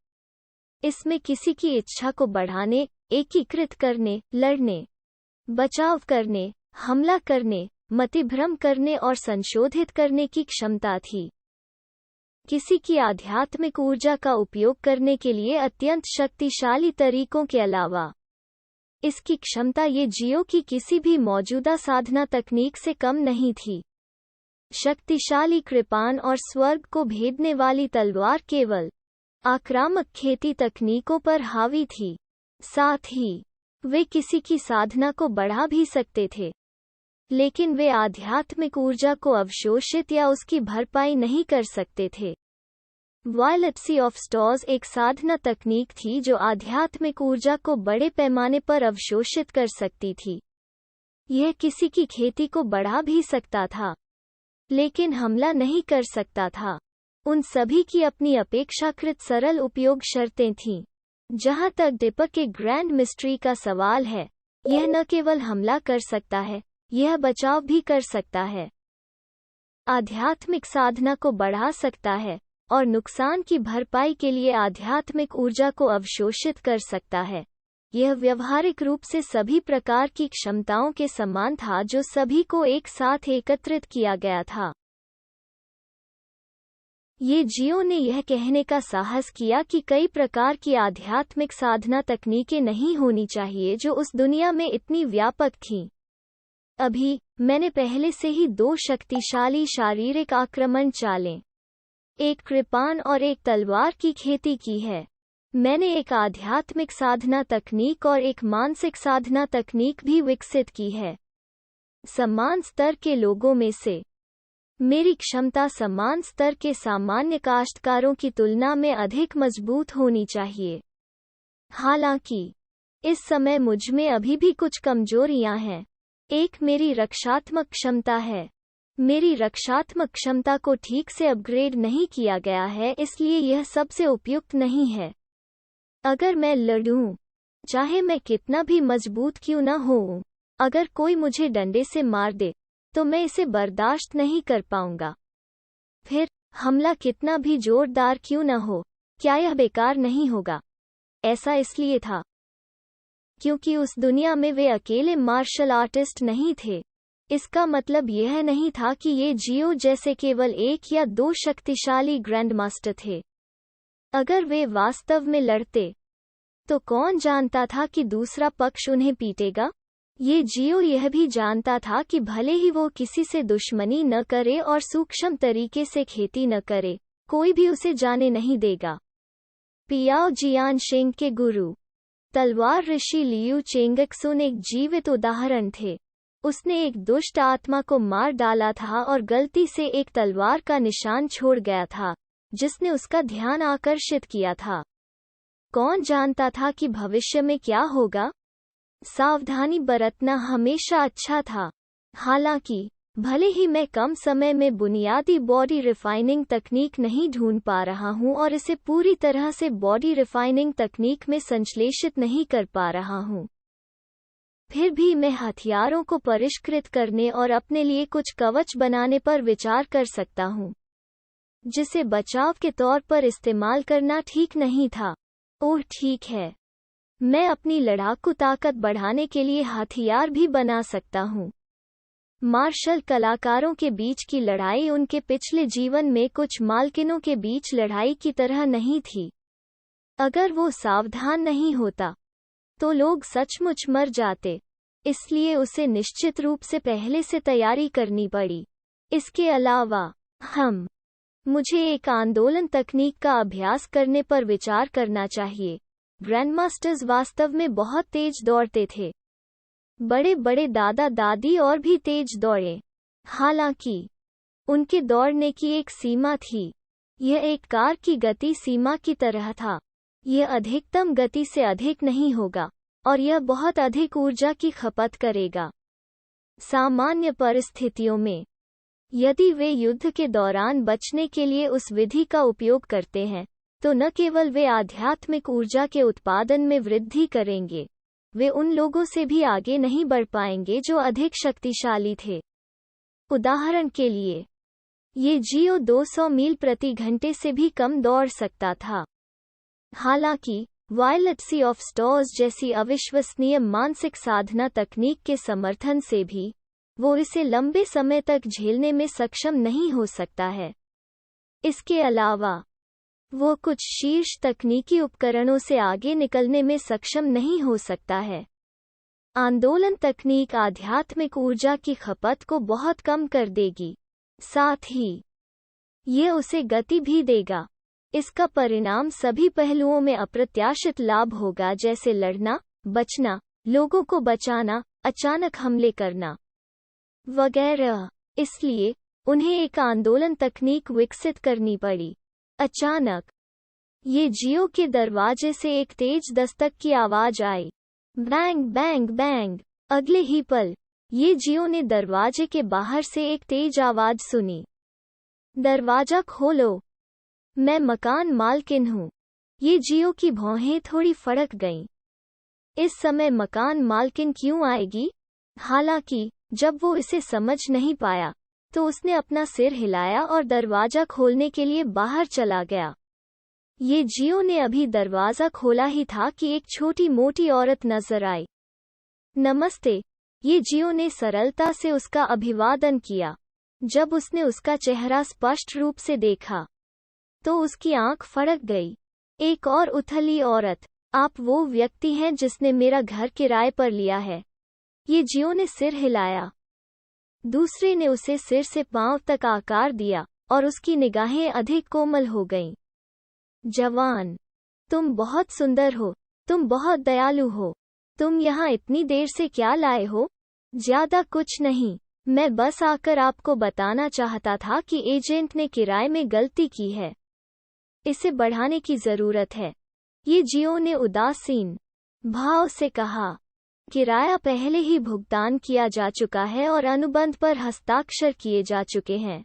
इसमें किसी की इच्छा को बढ़ाने, एकीकृत करने, लड़ने, बचाव करने, हमला करने, मतिभ्रम करने और संशोधित करने की क्षमता थी। किसी की आध्यात्मिक ऊर्जा का उपयोग करने के लिए अत्यंत शक्तिशाली तरीकों के अलावा इसकी क्षमता ये जियो की किसी भी मौजूदा साधना तकनीक से कम नहीं थी। शक्तिशाली कृपाण और स्वर्ग को भेदने वाली तलवार केवल आक्रामक खेती तकनीकों पर हावी थी। साथ ही वे किसी की साधना को बढ़ा भी सकते थे, लेकिन वे आध्यात्मिक ऊर्जा को अवशोषित या उसकी भरपाई नहीं कर सकते थे। वायलेट्सी ऑफ स्टॉर्स एक साधना तकनीक थी जो आध्यात्मिक ऊर्जा को बड़े पैमाने पर अवशोषित कर सकती थी। यह किसी की खेती को बढ़ा भी सकता था, लेकिन हमला नहीं कर सकता था। उन सभी की अपनी अपेक्षाकृत सरल उपयोग शर्तें थीं। जहां तक डिपर के ग्रैंड मिस्ट्री का सवाल है, यह न केवल हमला कर सकता है, यह बचाव भी कर सकता है, आध्यात्मिक साधना को बढ़ा सकता है और नुकसान की भरपाई के लिए आध्यात्मिक ऊर्जा को अवशोषित कर सकता है। यह व्यवहारिक रूप से सभी प्रकार की क्षमताओं के समान था जो सभी को एक साथ एकत्रित किया गया था। ये जियो ने यह कहने का साहस किया कि कई प्रकार की आध्यात्मिक साधना तकनीकें नहीं होनी चाहिए जो उस दुनिया में इतनी व्यापक थीं। अभी मैंने पहले से ही 2 शक्तिशाली शारीरिक आक्रमण चालें, एक कृपाण और एक तलवार की खेती की है। मैंने एक आध्यात्मिक साधना तकनीक और एक मानसिक साधना तकनीक भी विकसित की है। समान स्तर के लोगों में से मेरी क्षमता समान स्तर के सामान्य काश्तकारों की तुलना में अधिक मजबूत होनी चाहिए। हालांकि इस समय मुझमें अभी भी कुछ कमजोरियां हैं। एक मेरी रक्षात्मक क्षमता है। मेरी रक्षात्मक क्षमता को ठीक से अपग्रेड नहीं किया गया है, इसलिए यह सबसे उपयुक्त नहीं है। अगर मैं लड़ूं, चाहे मैं कितना भी मजबूत क्यों न हो, अगर कोई मुझे डंडे से मार दे तो मैं इसे बर्दाश्त नहीं कर पाऊंगा। फिर हमला कितना भी जोरदार क्यों न हो, क्या यह बेकार नहीं होगा? ऐसा इसलिए था क्योंकि उस दुनिया में वे अकेले मार्शल आर्टिस्ट नहीं थे। इसका मतलब यह नहीं था कि ये जियो जैसे केवल एक या दो शक्तिशाली ग्रैंडमास्टर थे। अगर वे वास्तव में लड़ते तो कौन जानता था कि दूसरा पक्ष उन्हें पीटेगा? ये जियो यह भी जानता था कि भले ही वो किसी से दुश्मनी न करे और सूक्ष्म तरीके से खेती न करे, कोई भी उसे जाने नहीं देगा। पियाओ जियानशेंग के गुरु तलवार ऋषि लियू चेंगक्सुन एक जीवित उदाहरण थे। उसने एक दुष्ट आत्मा को मार डाला था और गलती से एक तलवार का निशान छोड़ गया था, जिसने उसका ध्यान आकर्षित किया था। कौन जानता था कि भविष्य में क्या होगा? सावधानी बरतना हमेशा अच्छा था। हालांकि भले ही मैं कम समय में बुनियादी बॉडी रिफाइनिंग तकनीक नहीं ढूंढ पा रहा हूं और इसे पूरी तरह से बॉडी रिफाइनिंग तकनीक में संश्लेषित नहीं कर पा रहा हूं, फिर भी मैं हथियारों को परिष्कृत करने और अपने लिए कुछ कवच बनाने पर विचार कर सकता हूं, जिसे बचाव के तौर पर इस्तेमाल करना ठीक नहीं था। ओह ठीक है, मैं अपनी लड़ाकू ताकत बढ़ाने के लिए हथियार भी बना सकता हूँ। मार्शल कलाकारों के बीच की लड़ाई उनके पिछले जीवन में कुछ मालकिनों के बीच लड़ाई की तरह नहीं थी। अगर वो सावधान नहीं होता तो लोग सचमुच मर जाते, इसलिए उसे निश्चित रूप से पहले से तैयारी करनी पड़ी। इसके अलावा मुझे एक आंदोलन तकनीक का अभ्यास करने पर विचार करना चाहिए। ग्रैंडमास्टर्स वास्तव में बहुत तेज दौड़ते थे। बड़े बड़े दादा दादी और भी तेज दौड़े। हालांकि उनके दौड़ने की एक सीमा थी। यह एक कार की गति सीमा की तरह था। यह अधिकतम गति से अधिक नहीं होगा और यह बहुत अधिक ऊर्जा की खपत करेगा। सामान्य परिस्थितियों में यदि वे युद्ध के दौरान बचने के लिए उस विधि का उपयोग करते हैं, तो न केवल वे आध्यात्मिक ऊर्जा के उत्पादन में वृद्धि करेंगे, वे उन लोगों से भी आगे नहीं बढ़ पाएंगे जो अधिक शक्तिशाली थे। उदाहरण के लिए, ये जियो 200 मील प्रति घंटे से भी कम दौड़ सकता था। हालांकि वायलेट सी ऑफ स्टॉर्स जैसी अविश्वसनीय मानसिक साधना तकनीक के समर्थन से भी वो इसे लंबे समय तक झेलने में सक्षम नहीं हो सकता है। इसके अलावा वो कुछ शीर्ष तकनीकी उपकरणों से आगे निकलने में सक्षम नहीं हो सकता है। आंदोलन तकनीक आध्यात्मिक ऊर्जा की खपत को बहुत कम कर देगी, साथ ही ये उसे गति भी देगा। इसका परिणाम सभी पहलुओं में अप्रत्याशित लाभ होगा, जैसे लड़ना, बचना, लोगों को बचाना, अचानक हमले करना वगैरह। इसलिए उन्हें एक आंदोलन तकनीक विकसित करनी पड़ी। अचानक ये जियो के दरवाजे से एक तेज दस्तक की आवाज आई। Bang bang bang. अगले ही पल ये जियो ने दरवाजे के बाहर से एक तेज आवाज सुनी। दरवाजा खोलो, मैं मकान मालकिन हूँ। ये जियो की भौहें थोड़ी फड़क गईं। इस समय मकान मालकिन क्यों आएगी? हालांकि जब वो इसे समझ नहीं पाया तो उसने अपना सिर हिलाया और दरवाजा खोलने के लिए बाहर चला गया। ये जियो ने अभी दरवाजा खोला ही था कि एक छोटी मोटी औरत नजर आई। नमस्ते, ये जियो ने सरलता से उसका अभिवादन किया। जब उसने उसका चेहरा स्पष्ट रूप से देखा तो उसकी आंख फड़क गई। एक और उथली औरत, आप वो व्यक्ति हैं जिसने मेरा घर किराए पर लिया है? ये जियो ने सिर हिलाया। दूसरे ने उसे सिर से पांव तक आकार दिया और उसकी निगाहें अधिक कोमल हो गईं। जवान, तुम बहुत सुंदर हो, तुम बहुत दयालु हो। तुम यहाँ इतनी देर से क्या लाए हो? ज्यादा कुछ नहीं, मैं बस आकर आपको बताना चाहता था कि एजेंट ने किराए में गलती की है। इसे बढ़ाने की जरूरत है। ये जियो ने उदासीन भाव से कहा। किराया पहले ही भुगतान किया जा चुका है और अनुबंध पर हस्ताक्षर किए जा चुके हैं।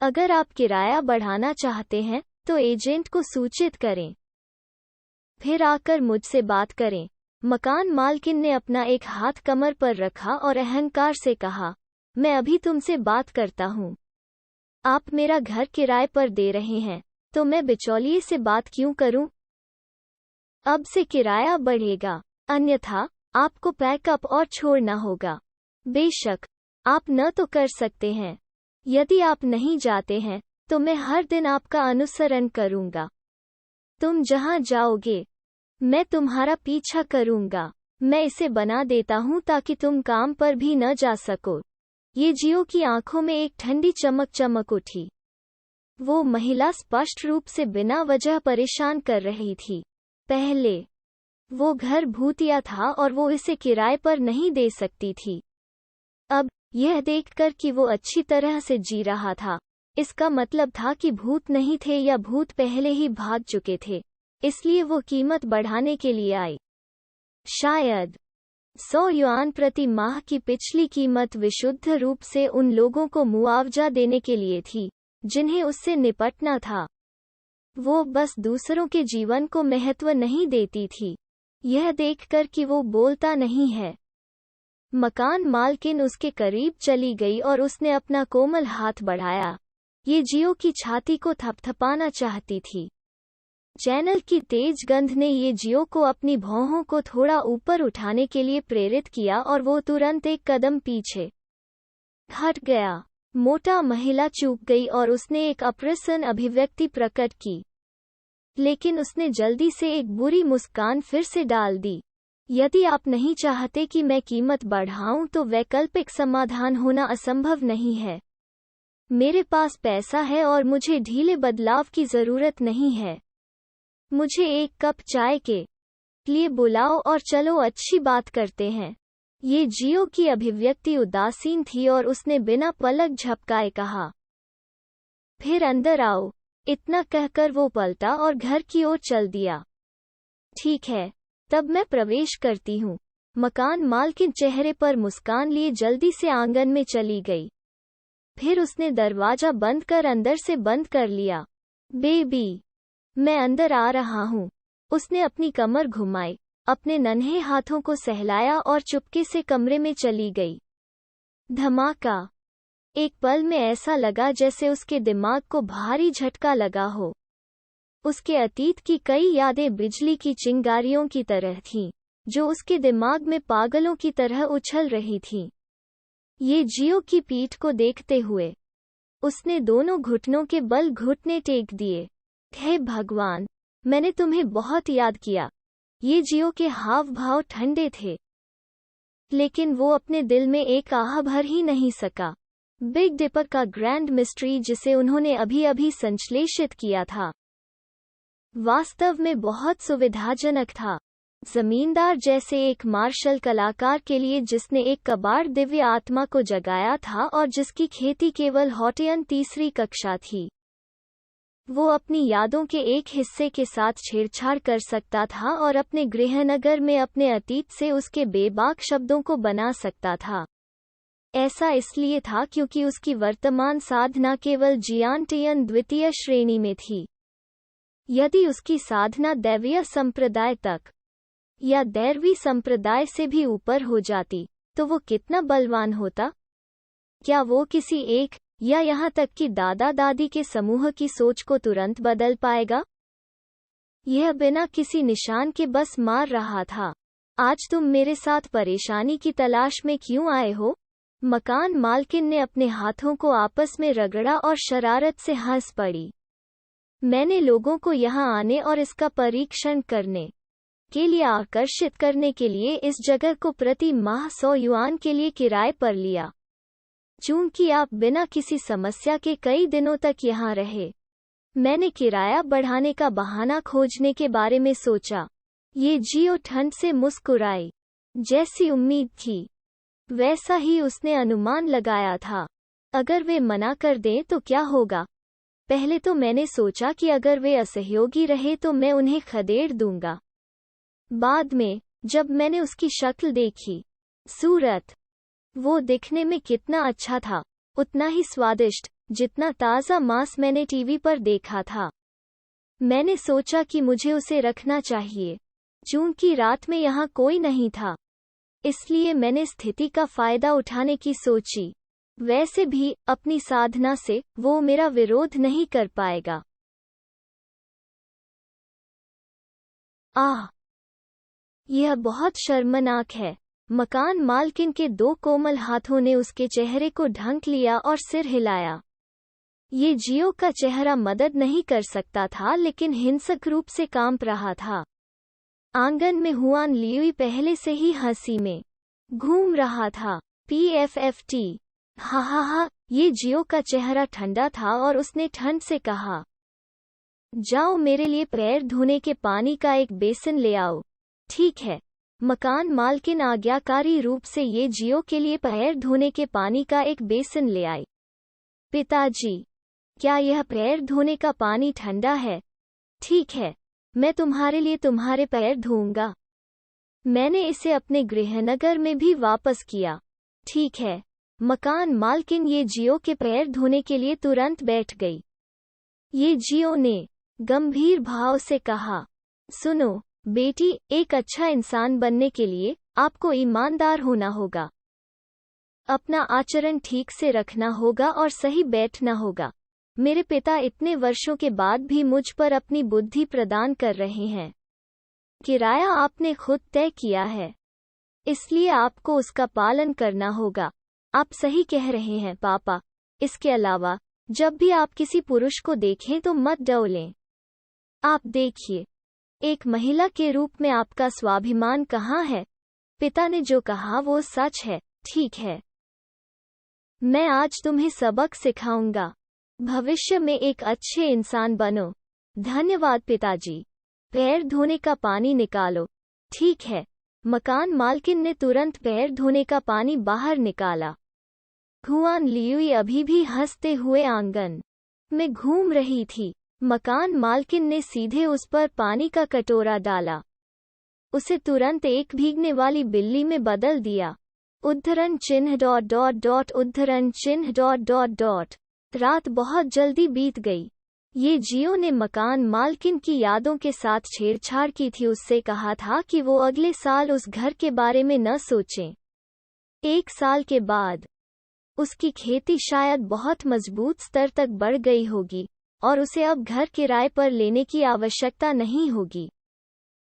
अगर आप किराया बढ़ाना चाहते हैं तो एजेंट को सूचित करें, फिर आकर मुझसे बात करें। मकान मालकिन ने अपना एक हाथ कमर पर रखा और अहंकार से कहा, मैं अभी तुमसे बात करता हूँ। आप मेरा घर किराए पर दे रहे हैं, तो मैं बिचौलिए से बात क्यों करूं? अब से किराया बढ़ेगा, अन्यथा आपको पैकअप और छोड़ना होगा। बेशक आप न तो कर सकते हैं। यदि आप नहीं जाते हैं तो मैं हर दिन आपका अनुसरण करूंगा। तुम जहां जाओगे मैं तुम्हारा पीछा करूंगा। मैं इसे बना देता हूं ताकि तुम काम पर भी न जा सको। ये जियो की आंखों में एक ठंडी चमक चमक उठी। वो महिला स्पष्ट रूप से बिना वजह परेशान कर रही थी। पहले वो घर भूतिया था और वो इसे किराए पर नहीं दे सकती थी। अब यह देखकर कि वो अच्छी तरह से जी रहा था, इसका मतलब था कि भूत नहीं थे या भूत पहले ही भाग चुके थे, इसलिए वो कीमत बढ़ाने के लिए आई। शायद 100 युआन प्रति माह की पिछली कीमत विशुद्ध रूप से उन लोगों को मुआवजा देने के लिए थी जिन्हें उससे निपटना था। वो बस दूसरों के जीवन को महत्व नहीं देती थी। यह देखकर कि वो बोलता नहीं है, मकान मालकिन उसके करीब चली गई और उसने अपना कोमल हाथ बढ़ाया। ये जियो की छाती को थपथपाना चाहती थी। चैनल की तेज गंध ने ये जियो को अपनी भौहों को थोड़ा ऊपर उठाने के लिए प्रेरित किया और वो तुरंत एक कदम पीछे हट गया। मोटा महिला चूक गई और उसने एक अप्रसन्न अभिव्यक्ति प्रकट की, लेकिन उसने जल्दी से एक बुरी मुस्कान फिर से डाल दी। यदि आप नहीं चाहते कि मैं कीमत बढ़ाऊं तो वैकल्पिक समाधान होना असंभव नहीं है। मेरे पास पैसा है और मुझे ढीले बदलाव की जरूरत नहीं है। मुझे एक कप चाय के लिए बुलाओ और चलो अच्छी बात करते हैं। ये जियो की अभिव्यक्ति उदासीन थी और उसने बिना पलक झपकाए कहा, फिर अंदर आओ। इतना कहकर वो पलटा और घर की ओर चल दिया। ठीक है, तब मैं प्रवेश करती हूँ। मकान मालकिन चेहरे पर मुस्कान लिए जल्दी से आंगन में चली गई। फिर उसने दरवाजा बंद कर अंदर से बंद कर लिया। बेबी, मैं अंदर आ रहा हूँ। उसने अपनी कमर घुमाई, अपने नन्हे हाथों को सहलाया और चुपके से कमरे में चली गई। धमाका। एक पल में ऐसा लगा जैसे उसके दिमाग को भारी झटका लगा हो। उसके अतीत की कई यादें बिजली की चिंगारियों की तरह थीं, जो उसके दिमाग में पागलों की तरह उछल रही थीं। ये जियो की पीठ को देखते हुए उसने दोनों घुटनों के बल घुटने टेक दिए। हे भगवान, मैंने तुम्हें बहुत याद किया। ये जियो के हाव भाव ठंडे थे, लेकिन वो अपने दिल में एक आह भर ही नहीं सका। बिग डिपर का ग्रैंड मिस्ट्री जिसे उन्होंने अभी अभी संश्लेषित किया था, वास्तव में बहुत सुविधाजनक था। जमींदार जैसे एक मार्शल कलाकार के लिए जिसने एक कबाड़ दिव्य आत्मा को जगाया था और जिसकी खेती केवल हॉटेयन तीसरी कक्षा थी। वो अपनी यादों के एक हिस्से के साथ छेड़छाड़ कर सकता था और अपने गृहनगर में अपने अतीत से उसके बेबाक शब्दों को बना सकता था। ऐसा इसलिए था क्योंकि उसकी वर्तमान साधना केवल जियांटियन द्वितीय श्रेणी में थी। यदि उसकी साधना दैवीय संप्रदाय तक या दैवी संप्रदाय से भी ऊपर हो जाती तो वो कितना बलवान होता? क्या वो किसी एक या यहाँ तक कि दादा दादी के समूह की सोच को तुरंत बदल पाएगा? यह बिना किसी निशान के बस मार रहा था। आज तुम मेरे साथ परेशानी की तलाश में क्यों आए हो? मकान मालकिन ने अपने हाथों को आपस में रगड़ा और शरारत से हंस पड़ी। मैंने लोगों को यहाँ आने और इसका परीक्षण करने के लिए आकर्षित करने के लिए इस जगह को प्रति माह 100 युआन के लिए किराए पर लिया। चूंकि आप बिना किसी समस्या के कई दिनों तक यहाँ रहे, मैंने किराया बढ़ाने का बहाना खोजने के बारे में सोचा। ये जियो ठंड से मुस्कुराई। जैसी उम्मीद थी, वैसा ही उसने अनुमान लगाया था। अगर वे मना कर दें तो क्या होगा? पहले तो मैंने सोचा कि अगर वे असहयोगी रहे तो मैं उन्हें खदेड़ दूंगा। बाद में जब मैंने उसकी शक्ल देखी, सूरत, वो दिखने में कितना अच्छा था, उतना ही स्वादिष्ट जितना ताज़ा मांस मैंने टीवी पर देखा था। मैंने सोचा कि मुझे उसे रखना चाहिए। चूंकि रात में यहाँ कोई नहीं था, इसलिए मैंने स्थिति का फायदा उठाने की सोची। वैसे भी अपनी साधना से वो मेरा विरोध नहीं कर पाएगा। यह बहुत शर्मनाक है। मकान मालकिन के 2 कोमल हाथों ने उसके चेहरे को ढक लिया और सिर हिलाया। ये जियो का चेहरा मदद नहीं कर सकता था, लेकिन हिंसक रूप से कांप रहा था। आंगन में हुआन लियुई पहले से ही हंसी में घूम रहा था। PFFT। हा, ये जियो का चेहरा ठंडा था और उसने ठंड से कहा, जाओ मेरे लिए पैर धोने के पानी का एक बेसिन ले आओ। ठीक है। मकान मालकिन आज्ञाकारी रूप से ये जियो के लिए पैर धोने के पानी का एक बेसिन ले आई। पिताजी, क्या यह पैर धोने का पानी ठंडा है? ठीक है, मैं तुम्हारे लिए तुम्हारे पैर धोऊंगा। मैंने इसे अपने गृहनगर में भी वापस किया। ठीक है। मकान मालकिन ये जियो के पैर धोने के लिए तुरंत बैठ गई। ये जियो ने गंभीर भाव से कहा, सुनो बेटी, एक अच्छा इंसान बनने के लिए आपको ईमानदार होना होगा, अपना आचरण ठीक से रखना होगा और सही बैठना होगा। मेरे पिता इतने वर्षों के बाद भी मुझ पर अपनी बुद्धि प्रदान कर रहे हैं। किराया आपने खुद तय किया है, इसलिए आपको उसका पालन करना होगा। आप सही कह रहे हैं पापा। इसके अलावा जब भी आप किसी पुरुष को देखें तो मत डौलें। आप देखिए, एक महिला के रूप में आपका स्वाभिमान कहाँ है? पिता ने जो कहा वो सच है। ठीक है, मैं आज तुम्हें सबक सिखाऊंगा। भविष्य में एक अच्छे इंसान बनो। धन्यवाद पिताजी। पैर धोने का पानी निकालो। ठीक है। मकान मालकिन ने तुरंत पैर धोने का पानी बाहर निकाला। हुआन लियुई अभी भी हंसते हुए आंगन में घूम रही थी। मकान मालकिन ने सीधे उस पर पानी का कटोरा डाला, उसे तुरंत एक भीगने वाली बिल्ली में बदल दिया। उद्धरण चिन्ह ... उद्धरण चिन्ह ... रात बहुत जल्दी बीत गई। ये जियो ने मकान मालकिन की यादों के साथ छेड़छाड़ की थी। उससे कहा था कि वो अगले साल उस घर के बारे में न सोचें। 1 साल के बाद उसकी खेती शायद बहुत मजबूत स्तर तक बढ़ गई होगी और उसे अब घर किराए पर लेने की आवश्यकता नहीं होगी।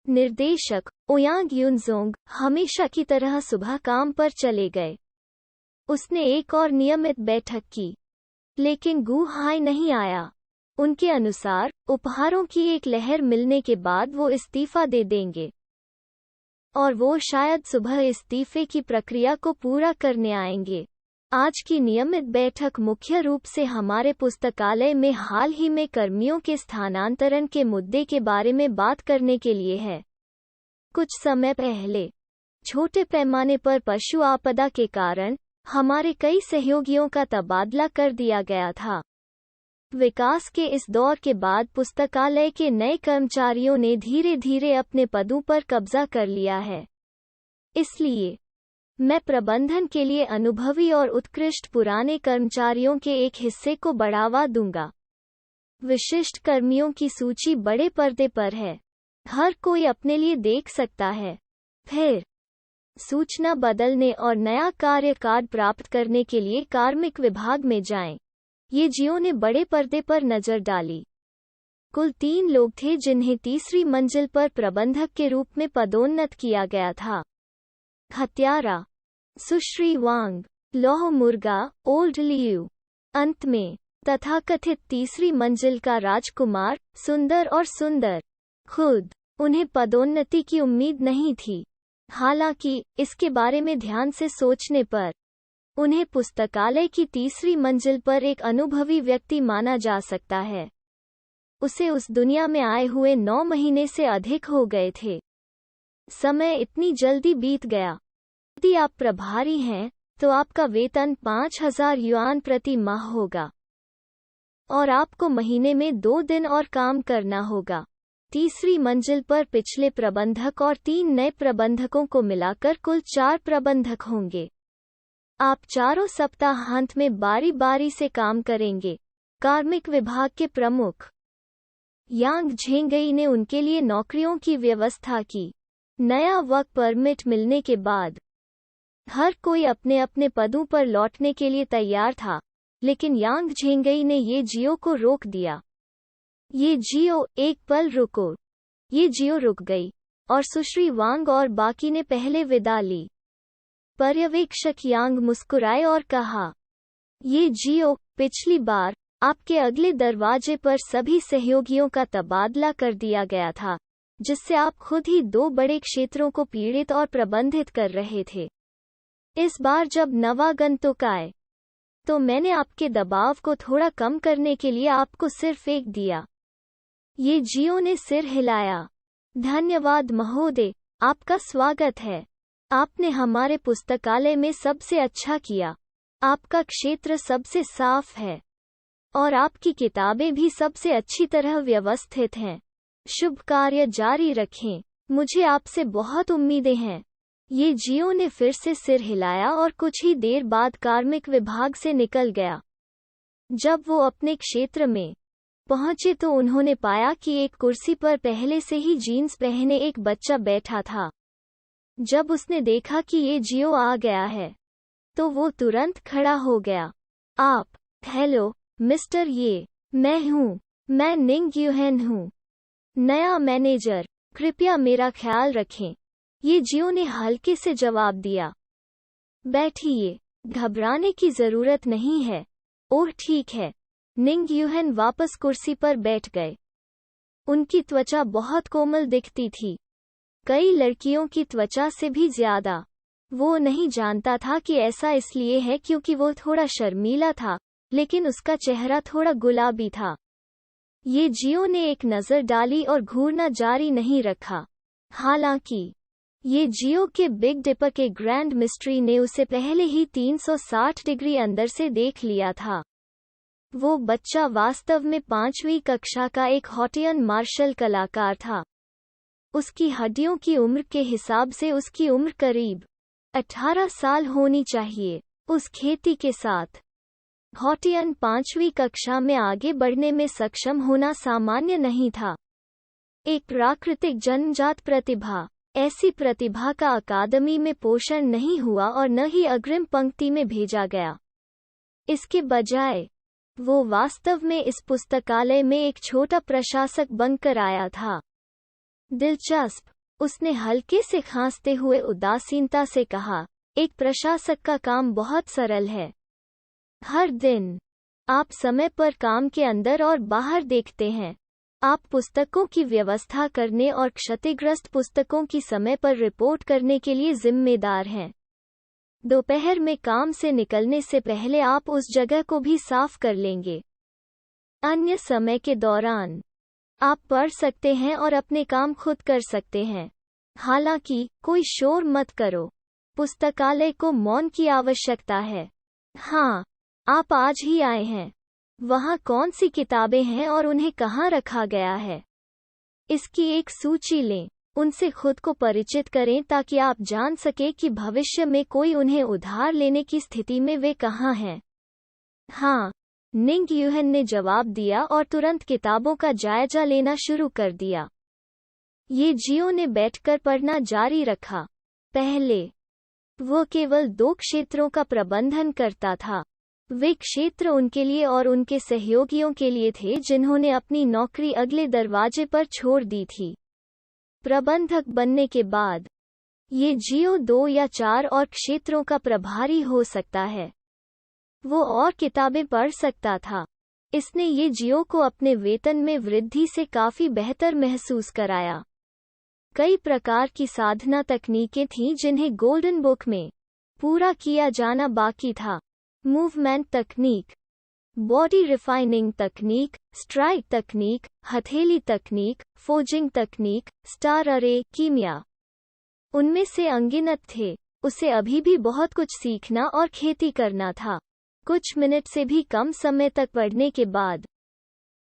निर्देशक ओयांग युनजोंग हमेशा की तरह सुबह काम पर चले गए। उसने एक और नियमित बैठक की, लेकिन गु हाई नहीं आया। उनके अनुसार उपहारों की एक लहर मिलने के बाद वो इस्तीफा दे देंगे और वो शायद सुबह इस्तीफे की प्रक्रिया को पूरा करने आएंगे। आज की नियमित बैठक मुख्य रूप से हमारे पुस्तकालय में हाल ही में कर्मियों के स्थानांतरण के मुद्दे के बारे में बात करने के लिए है। कुछ समय पहले छोटे पैमाने पर पशु आपदा के कारण हमारे कई सहयोगियों का तबादला कर दिया गया था। विकास के इस दौर के बाद पुस्तकालय के नए कर्मचारियों ने धीरे धीरे अपने पदों पर कब्जा कर लिया है। इसलिए मैं प्रबंधन के लिए अनुभवी और उत्कृष्ट पुराने कर्मचारियों के एक हिस्से को बढ़ावा दूंगा। विशिष्ट कर्मियों की सूची बड़े पर्दे पर है, हर कोई अपने लिए देख सकता है। फिर सूचना बदलने और नया कार्य कार्ड प्राप्त करने के लिए कार्मिक विभाग में जाएं। ये जियो ने बड़े पर्दे पर नजर डाली। कुल 3 लोग थे जिन्हें तीसरी मंजिल पर प्रबंधक के रूप में पदोन्नत किया गया था। हत्यारा सुश्री वांग, लौह मुर्गा ओल्ड लियू। अंत में तथाकथित तीसरी मंजिल का राजकुमार सुंदर और सुंदर। खुद उन्हें पदोन्नति की उम्मीद नहीं थी, हालांकि इसके बारे में ध्यान से सोचने पर उन्हें पुस्तकालय की तीसरी मंजिल पर एक अनुभवी व्यक्ति माना जा सकता है। उसे उस दुनिया में आए हुए 9 महीने से अधिक हो गए थे। समय इतनी जल्दी बीत गया। यदि आप प्रभारी हैं तो आपका वेतन 5,000 युआन प्रति माह होगा और आपको महीने में 2 दिन और काम करना होगा। तीसरी मंजिल पर पिछले प्रबंधक और 3 नए प्रबंधकों को मिलाकर कुल 4 प्रबंधक होंगे। आप चारों सप्ताहांत में बारी बारी से काम करेंगे। कार्मिक विभाग के प्रमुख यांग झेंगई ने उनके लिए नौकरियों की व्यवस्था की। नया वर्क परमिट मिलने के बाद हर कोई अपने अपने पदों पर लौटने के लिए तैयार था, लेकिन यांग झेंगई ने ये जियो को रोक दिया। ये जियो, एक पल रुको। ये जियो रुक गई और सुश्री वांग और बाकी ने पहले विदा ली। पर्यवेक्षक यांग मुस्कुराए और कहा, ये जियो, पिछली बार आपके अगले दरवाजे पर सभी सहयोगियों का तबादला कर दिया गया था, जिससे आप खुद ही 2 बड़े क्षेत्रों को पीड़ित और प्रबंधित कर रहे थे। इस बार जब नवागंतुक आए तो मैंने आपके दबाव को थोड़ा कम करने के लिए आपको सिर्फ एक दिया। ये जियो ने सिर हिलाया। धन्यवाद महोदय, आपका स्वागत है। आपने हमारे पुस्तकालय में सबसे अच्छा किया। आपका क्षेत्र सबसे साफ है और आपकी किताबें भी सबसे अच्छी तरह व्यवस्थित हैं। शुभ कार्य जारी रखें। मुझे आपसे बहुत उम्मीदें हैं। ये जियो ने फिर से सिर हिलाया और कुछ ही देर बाद कार्मिक विभाग से निकल गया। जब वो अपने क्षेत्र में पहुंचे तो उन्होंने पाया कि एक कुर्सी पर पहले से ही जीन्स पहने एक बच्चा बैठा था। जब उसने देखा कि ये जियो आ गया है तो वो तुरंत खड़ा हो गया। आप, हेलो मिस्टर, मैं निंग यूहेन हूँ, नया मैनेजर। कृपया मेरा ख्याल रखें। ये जियो ने हल्के से जवाब दिया। बैठिए, घबराने की जरूरत नहीं है। ओह ठीक है। निंग यूहेन वापस कुर्सी पर बैठ गए। उनकी त्वचा बहुत कोमल दिखती थी, कई लड़कियों की त्वचा से भी ज्यादा। वो नहीं जानता था कि ऐसा इसलिए है क्योंकि वो थोड़ा शर्मीला था, लेकिन उसका चेहरा थोड़ा गुलाबी था। ये जियो ने एक नज़र डाली और घूरना जारी नहीं रखा। हालांकि ये जियो के बिग डिपर के ग्रैंड मिस्ट्री ने उसे पहले ही 360 डिग्री अंदर से देख लिया था। वो बच्चा वास्तव में 5वीं कक्षा का एक हॉटियन मार्शल कलाकार था। उसकी हड्डियों की उम्र के हिसाब से उसकी उम्र करीब 18 साल होनी चाहिए। उस खेती के साथ हॉटियन 5वीं कक्षा में आगे बढ़ने में सक्षम होना सामान्य नहीं था। एक प्राकृतिक जन्मजात प्रतिभा। ऐसी प्रतिभा का अकादमी में पोषण नहीं हुआ और न ही अग्रिम पंक्ति में भेजा गया। इसके बजाय वो वास्तव में इस पुस्तकालय में एक छोटा प्रशासक बनकर आया था। दिलचस्प, उसने हल्के से खांसते हुए उदासीनता से कहा, एक प्रशासक का काम बहुत सरल है। हर दिन आप समय पर काम के अंदर और बाहर देखते हैं। आप पुस्तकों की व्यवस्था करने और क्षतिग्रस्त पुस्तकों की समय पर रिपोर्ट करने के लिए जिम्मेदार हैं। दोपहर में काम से निकलने से पहले आप उस जगह को भी साफ कर लेंगे। अन्य समय के दौरान आप पढ़ सकते हैं और अपने काम खुद कर सकते हैं। हालांकि कोई शोर मत करो। पुस्तकालय को मौन की आवश्यकता है। हाँ, आप आज ही आए हैं। वहाँ कौन सी किताबें हैं और उन्हें कहाँ रखा गया है? इसकी एक सूची लें। उनसे खुद को परिचित करें ताकि आप जान सकें कि भविष्य में कोई उन्हें उधार लेने की स्थिति में वे कहाँ हैं। हाँ, निंग यूहेन ने जवाब दिया और तुरंत किताबों का जायजा लेना शुरू कर दिया। ये जियो ने बैठकर पढ़ना जारी रखा। पहले वो केवल 2 क्षेत्रों का प्रबंधन करता था। वे क्षेत्र उनके लिए और उनके सहयोगियों के लिए थे जिन्होंने अपनी नौकरी अगले दरवाजे पर छोड़ दी थी। प्रबंधक बनने के बाद ये जियो 2 या 4 और क्षेत्रों का प्रभारी हो सकता है। वो और किताबें पढ़ सकता था। इसने ये जियो को अपने वेतन में वृद्धि से काफी बेहतर महसूस कराया। कई प्रकार की साधना तकनीकें थीं जिन्हें गोल्डन बुक में पूरा किया जाना बाकी था। मूवमेंट तकनीक, बॉडी रिफाइनिंग तकनीक, स्ट्राइक तकनीक, हथेली तकनीक, फोजिंग तकनीक, स्टार अरे, कीमिया। उनमें से अनगिनत थे। उसे अभी भी बहुत कुछ सीखना और खेती करना था। कुछ मिनट से भी कम समय तक पढ़ने के बाद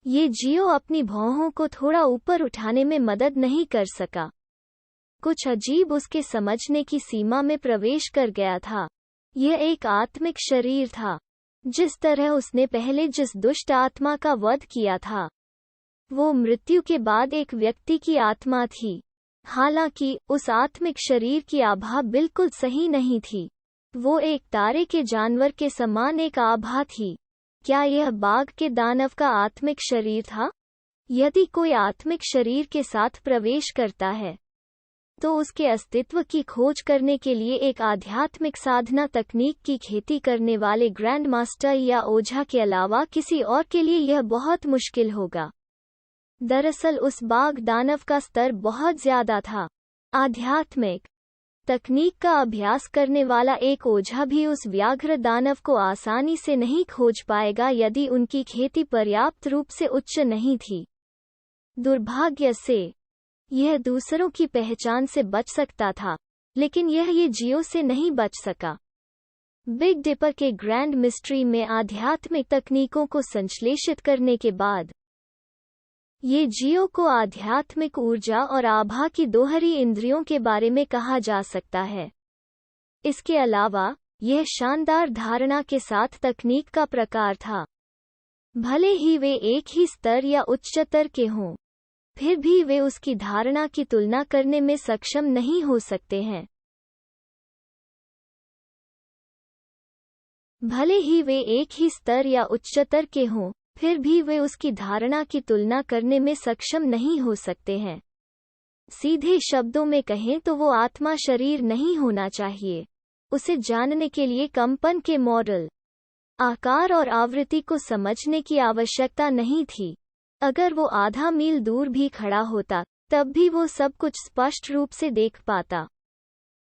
ये जियो अपनी भौहों को थोड़ा ऊपर उठाने में मदद नहीं कर सका। कुछ अजीब उसके समझने की सीमा में प्रवेश कर गया था। यह एक आत्मिक शरीर था। जिस तरह उसने पहले जिस दुष्ट आत्मा का वध किया था, वो मृत्यु के बाद एक व्यक्ति की आत्मा थी। हालांकि उस आत्मिक शरीर की आभा बिल्कुल सही नहीं थी। वो एक तारे के जानवर के समान एक आभा थी। क्या यह बाघ के दानव का आत्मिक शरीर था? यदि कोई आत्मिक शरीर के साथ प्रवेश करता है, तो उसके अस्तित्व की खोज करने के लिए एक आध्यात्मिक साधना तकनीक की खेती करने वाले ग्रैंड मास्टर या ओझा के अलावा किसी और के लिए यह बहुत मुश्किल होगा। दरअसल उस बाघ दानव का स्तर बहुत ज्यादा था। आध्यात्मिक तकनीक का अभ्यास करने वाला एक ओझा भी उस व्याघ्र दानव को आसानी से नहीं खोज पाएगा यदि उनकी खेती पर्याप्त रूप से उच्च नहीं थी। दुर्भाग्य से यह दूसरों की पहचान से बच सकता था, लेकिन यह ये जियो से नहीं बच सका। बिग डिपर के ग्रैंड मिस्ट्री में आध्यात्मिक तकनीकों को संश्लेषित करने के बाद ये जियो को आध्यात्मिक ऊर्जा और आभा की दोहरी इंद्रियों के बारे में कहा जा सकता है। इसके अलावा यह शानदार धारणा के साथ तकनीक का प्रकार था। भले ही वे एक ही स्तर या उच्चतर के हों, फिर भी वे उसकी धारणा की तुलना करने में सक्षम नहीं हो सकते हैं। भले ही वे एक ही स्तर या उच्चतर के हों, फिर भी वे उसकी धारणा की तुलना करने में सक्षम नहीं हो सकते हैं। सीधे शब्दों में कहें तो वो आत्मा शरीर नहीं होना चाहिए। उसे जानने के लिए कंपन के मॉडल, आकार और आवृत्ति को समझने की आवश्यकता नहीं थी। अगर वो आधा मील दूर भी खड़ा होता, तब भी वो सब कुछ स्पष्ट रूप से देख पाता।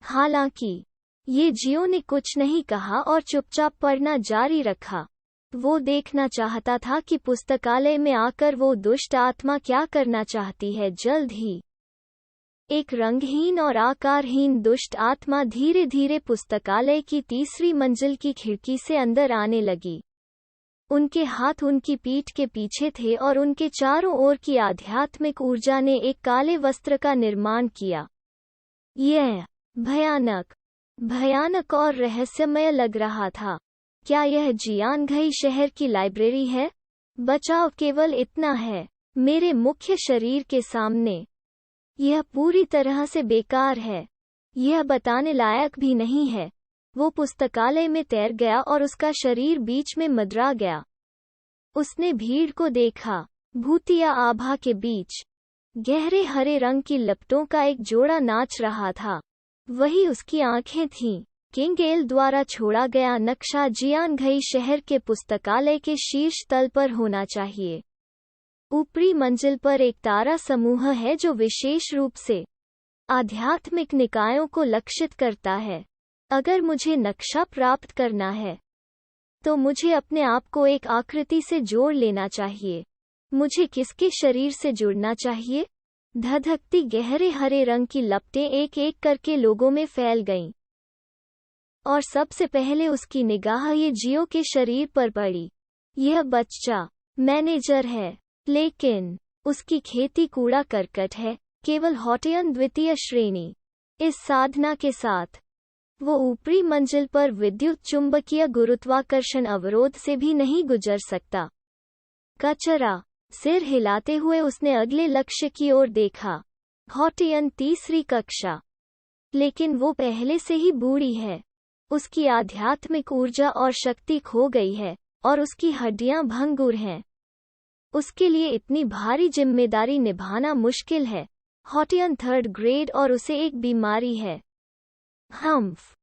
हालांकि ये जियो ने कुछ नहीं कहा और चुपचाप पढ़ना जारी रखा। वो देखना चाहता था कि पुस्तकालय में आकर वो दुष्ट आत्मा क्या करना चाहती है। जल्द ही एक रंगहीन और आकारहीन दुष्ट आत्मा धीरे धीरे पुस्तकालय की तीसरी मंजिल की खिड़की से अंदर आने लगी। उनके हाथ उनकी पीठ के पीछे थे और उनके चारों ओर की आध्यात्मिक ऊर्जा ने एक काले वस्त्र का निर्माण किया। यह भयानक और रहस्यमय लग रहा था। क्या यह जियानघई शहर की लाइब्रेरी है? बचाव केवल इतना है, मेरे मुख्य शरीर के सामने। यह पूरी तरह से बेकार है। यह बताने लायक भी नहीं है। वो पुस्तकालय में तैर गया और उसका शरीर बीच में मदरा गया। उसने भीड़ को देखा। भूतिया आभा के बीच गहरे हरे रंग की लपटों का एक जोड़ा नाच रहा था। वही उसकी आंखें थीं। किंग एल द्वारा छोड़ा गया नक्शा जियानघई शहर के पुस्तकालय के शीर्ष तल पर होना चाहिए। ऊपरी मंजिल पर एक तारा समूह है जो विशेष रूप से आध्यात्मिक निकायों को लक्षित करता है। अगर मुझे नक्शा प्राप्त करना है, तो मुझे अपने आप को एक आकृति से जोड़ लेना चाहिए। मुझे किसके शरीर से जुड़ना चाहिए? धधकती गहरे हरे रंग की लपटें एक एक करके लोगों में फैल गईं, और सबसे पहले उसकी निगाह ये जियो के शरीर पर पड़ी। यह बच्चा मैनेजर है, लेकिन उसकी खेती कूड़ा करकट है, केवल हॉटेयन द्वितीय श्रेणी। इस साधना के साथ वो ऊपरी मंजिल पर विद्युत चुंबकीय गुरुत्वाकर्षण अवरोध से भी नहीं गुजर सकता। कचरा। सिर हिलाते हुए उसने अगले लक्ष्य की ओर देखा। हॉटेयन तीसरी कक्षा। लेकिन वो पहले से ही बूढ़ी है। उसकी आध्यात्मिक ऊर्जा और शक्ति खो गई है, और उसकी हड्डियां भंगुर हैं। उसके लिए इतनी भारी जिम्मेदारी निभाना मुश्किल है। हॉटेयन थर्ड ग्रेड और उसे एक बीमारी है। हम्फ।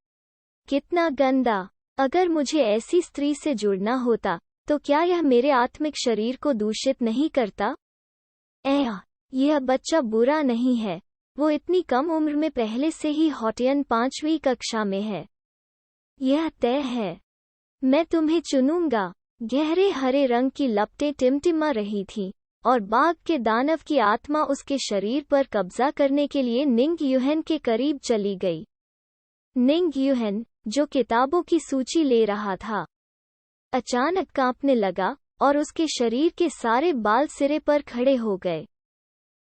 कितना गंदा। अगर मुझे ऐसी स्त्री से जुड़ना होता, तो क्या यह मेरे आत्मिक शरीर को दूषित नहीं करता? यह बच्चा बुरा नहीं है। वो इतनी कम उम्र में पहले से ही हॉटेयन 5वीं कक्षा में है। यह तय है। मैं तुम्हें चुनूंगा। गहरे हरे रंग की लपटें टिमटिमा रही थीं, और बाघ के दानव की आत्मा उसके शरीर पर कब्जा करने के लिए निंग युहेन के करीब चली गई। निंग युहेन, जो किताबों की सूची ले रहा था, अचानक कांपने लगा और उसके शरीर के सारे बाल सिरे पर खड़े हो गए।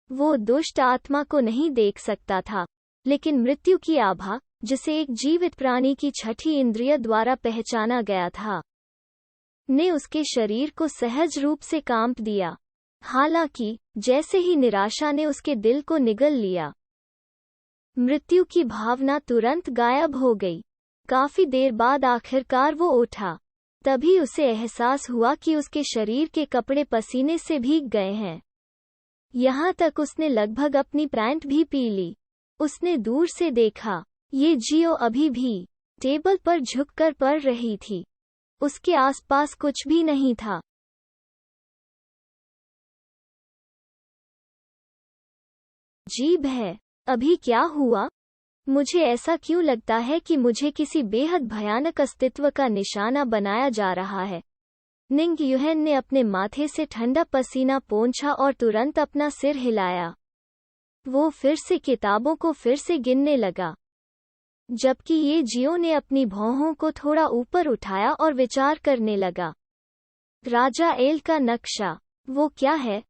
वो दुष्ट आत्मा को नहीं देख सकता था, लेकिन मृत्यु की आभा, जिसे एक जीवित प्राणी की छठी इंद्रिय द्वारा पहचाना गया था, ने उसके शरीर को सहज रूप से कांप दिया। हालांकि जैसे ही निराशा ने उसके दिल को निगल लिया, मृत्यु की भावना तुरंत गायब हो गई। काफी देर बाद आखिरकार वो उठा। तभी उसे एहसास हुआ कि उसके शरीर के कपड़े पसीने से भीग गए हैं। यहाँ तक उसने लगभग अपनी पैंट भी पी ली। उसने दूर से देखा, ये जियो अभी भी टेबल पर झुककर पढ़ रही थी। उसके आसपास कुछ भी नहीं था। अजीब है, अभी क्या हुआ? मुझे ऐसा क्यों लगता है कि मुझे किसी बेहद भयानक अस्तित्व का निशाना बनाया जा रहा है। निंग युहेन ने अपने माथे से ठंडा पसीना पोंछा और तुरंत अपना सिर हिलाया। वो फिर से किताबों को फिर से गिनने लगा, जबकि ये जियो ने अपनी भौहों को थोड़ा ऊपर उठाया और विचार करने लगा। राजा एल का नक्शा, वो क्या है?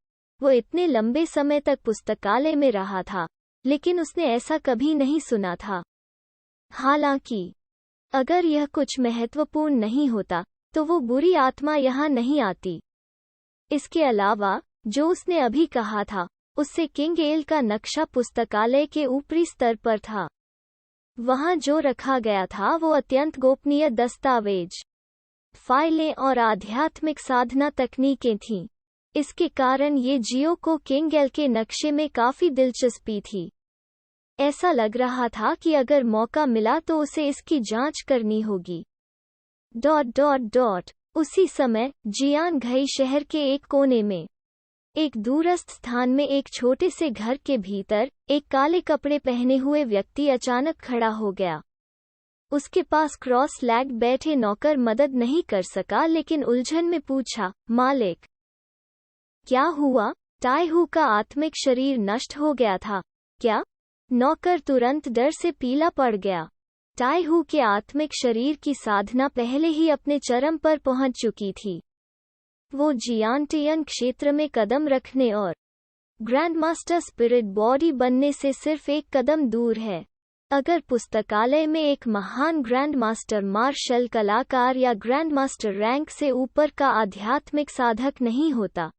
वो इतने लंबे समय तक पुस्तकालय में रहा था, लेकिन उसने ऐसा कभी नहीं सुना था। हालांकि अगर यह कुछ महत्वपूर्ण नहीं होता, तो वो बुरी आत्मा यहाँ नहीं आती। इसके अलावा, जो उसने अभी कहा था, उससे किंग एल का नक्शा पुस्तकालय के ऊपरी स्तर पर था। वहाँ जो रखा गया था वो अत्यंत गोपनीय दस्तावेज, फाइलें और आध्यात्मिक साधना तकनीकें थीं। इसके कारण ये जियो को किंग एल के नक्शे में काफी दिलचस्पी थी। ऐसा लग रहा था कि अगर मौका मिला तो उसे इसकी जांच करनी होगी। उसी समय जियान घई शहर के एक कोने में, एक दूरस्थ स्थान में, एक छोटे से घर के भीतर, एक काले कपड़े पहने हुए व्यक्ति अचानक खड़ा हो गया। उसके पास क्रॉस लेग बैठे नौकर मदद नहीं कर सका, लेकिन उलझन में पूछा, मालिक, क्या हुआ? टाइहू का आत्मिक शरीर नष्ट हो गया था क्या? नौकर तुरंत डर से पीला पड़ गया। टाइहू के आत्मिक शरीर की साधना पहले ही अपने चरम पर पहुंच चुकी थी। वो जियांटियन क्षेत्र में कदम रखने और ग्रैंडमास्टर स्पिरिट बॉडी बनने से सिर्फ एक कदम दूर है। अगर पुस्तकालय में एक महान ग्रैंडमास्टर मार्शल कलाकार या ग्रैंडमास्टर रैंक से ऊपर का आध्यात्मिक साधक नहीं होता,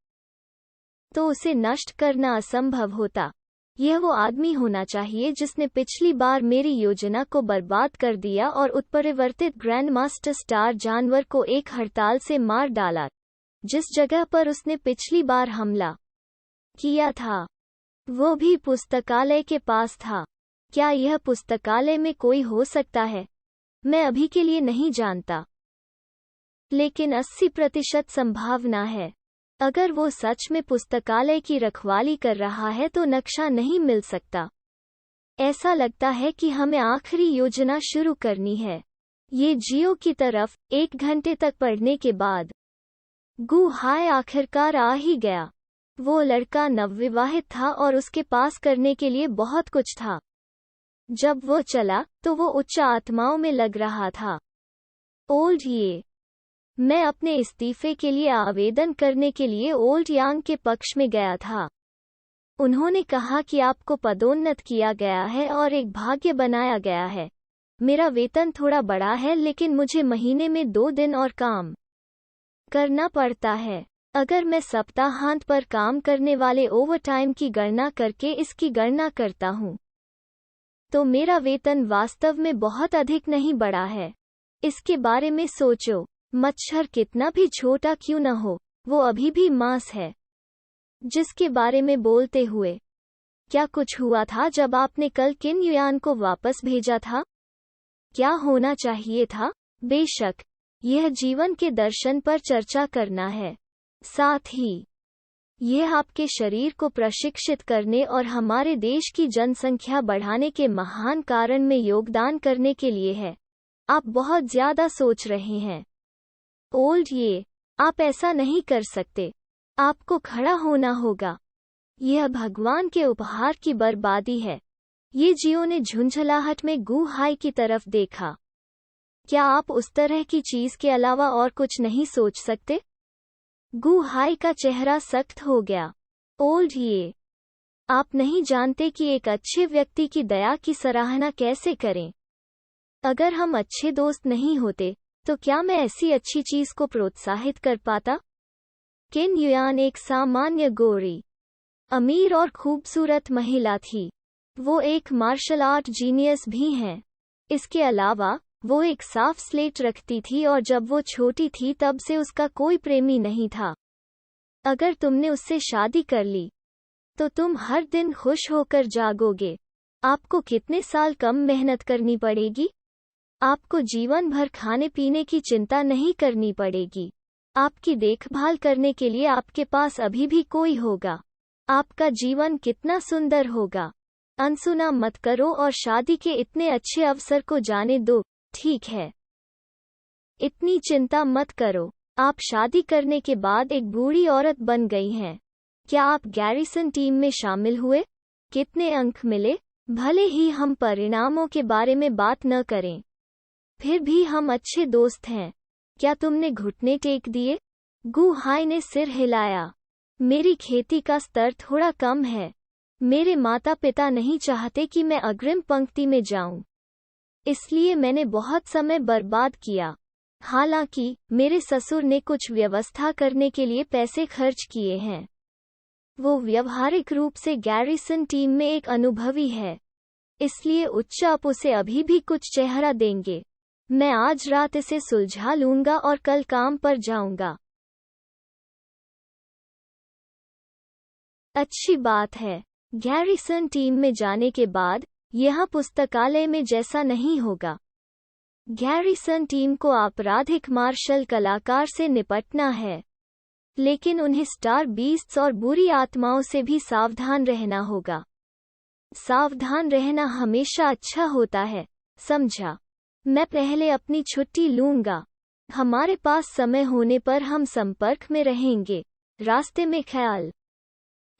तो उसे नष्ट करना असंभव होता। यह वो आदमी होना चाहिए जिसने पिछली बार मेरी योजना को बर्बाद कर दिया और उत्परिवर्तित ग्रैंडमास्टर स्टार जानवर को एक हड़ताल से मार डाला, जिस जगह पर उसने पिछली बार हमला किया था। वो भी पुस्तकालय के पास था। क्या यह पुस्तकालय में कोई हो सकता है? मैं अभी के लिए नहीं जानता, लेकिन 80% संभावना है। अगर वो सच में पुस्तकालय की रखवाली कर रहा है तो नक्शा नहीं मिल सकता। ऐसा लगता है कि हमें आखिरी योजना शुरू करनी है। ये जियो की तरफ 1 घंटे तक पढ़ने के बाद गु हाय आखिरकार आ ही गया। वो लड़का नवविवाहित था और उसके पास करने के लिए बहुत कुछ था। जब वो चला तो वो उच्च आत्माओं में लग रहा था। ओल्ड ये, मैं अपने इस्तीफे के लिए आवेदन करने के लिए ओल्ड यांग के पक्ष में गया था। उन्होंने कहा कि आपको पदोन्नत किया गया है और एक भाग्य बनाया गया है। मेरा वेतन थोड़ा बड़ा है, लेकिन मुझे महीने में 2 दिन और काम करना पड़ता है। अगर मैं सप्ताहांत पर काम करने वाले ओवरटाइम की गणना करके इसकी गणना करता हूँ, तो मेरा वेतन वास्तव में बहुत अधिक नहीं बढ़ा है। इसके बारे में सोचो। मच्छर कितना भी छोटा क्यों न हो, वो अभी भी मांस है। जिसके बारे में बोलते हुए, क्या कुछ हुआ था जब आपने कल किन युआन को वापस भेजा था? क्या होना चाहिए था? बेशक, यह जीवन के दर्शन पर चर्चा करना है। साथ ही यह आपके शरीर को प्रशिक्षित करने और हमारे देश की जनसंख्या बढ़ाने के महान कारण में योगदान करने के लिए है। आप बहुत ज्यादा सोच रहे हैं। ओल्ड ये, आप ऐसा नहीं कर सकते। आपको खड़ा होना होगा। यह भगवान के उपहार की बर्बादी है। ये जियो ने झुंझलाहट में गू हाई की तरफ देखा। क्या आप उस तरह की चीज के अलावा और कुछ नहीं सोच सकते? गू हाई का चेहरा सख्त हो गया। ओल्ड ये, आप नहीं जानते कि एक अच्छे व्यक्ति की दया की सराहना कैसे करें। अगर हम अच्छे दोस्त नहीं होते तो क्या मैं ऐसी अच्छी चीज को प्रोत्साहित कर पाता? किन युआन एक सामान्य गोरी, अमीर और खूबसूरत महिला थी। वो एक मार्शल आर्ट जीनियस भी हैं। इसके अलावा वो एक साफ स्लेट रखती थी और जब वो छोटी थी तब से उसका कोई प्रेमी नहीं था। अगर तुमने उससे शादी कर ली तो तुम हर दिन खुश होकर जागोगे। आपको कितने साल कम मेहनत करनी पड़ेगी? आपको जीवन भर खाने पीने की चिंता नहीं करनी पड़ेगी। आपकी देखभाल करने के लिए आपके पास अभी भी कोई होगा। आपका जीवन कितना सुंदर होगा। अनसुना मत करो और शादी के इतने अच्छे अवसर को जाने दो, ठीक है? इतनी चिंता मत करो। आप शादी करने के बाद एक बूढ़ी औरत बन गई हैं। क्या आप गैरिसन टीम में शामिल हुए? कितने अंक मिले? भले ही हम परिणामों के बारे में बात न करें, फिर भी हम अच्छे दोस्त हैं। क्या तुमने घुटने टेक दिए? गू हाई ने सिर हिलाया। मेरी खेती का स्तर थोड़ा कम है। मेरे माता पिता नहीं चाहते कि मैं अग्रिम पंक्ति में जाऊं, इसलिए मैंने बहुत समय बर्बाद किया। हालांकि मेरे ससुर ने कुछ व्यवस्था करने के लिए पैसे खर्च किए हैं। वो व्यावहारिक रूप से गैरिसन टीम में एक अनुभवी है, इसलिए उच्च आप उसे अभी भी कुछ चेहरा देंगे। मैं आज रात इसे सुलझा लूंगा और कल काम पर जाऊंगा। अच्छी बात है। गैरिसन टीम में जाने के बाद यह पुस्तकालय में जैसा नहीं होगा। गैरिसन टीम को आपराधिक मार्शल कलाकार से निपटना है, लेकिन उन्हें स्टार बीस्ट्स और बुरी आत्माओं से भी सावधान रहना होगा। सावधान रहना हमेशा अच्छा होता है, समझा? मैं पहले अपनी छुट्टी लूंगा। हमारे पास समय होने पर हम संपर्क में रहेंगे। रास्ते में ख्याल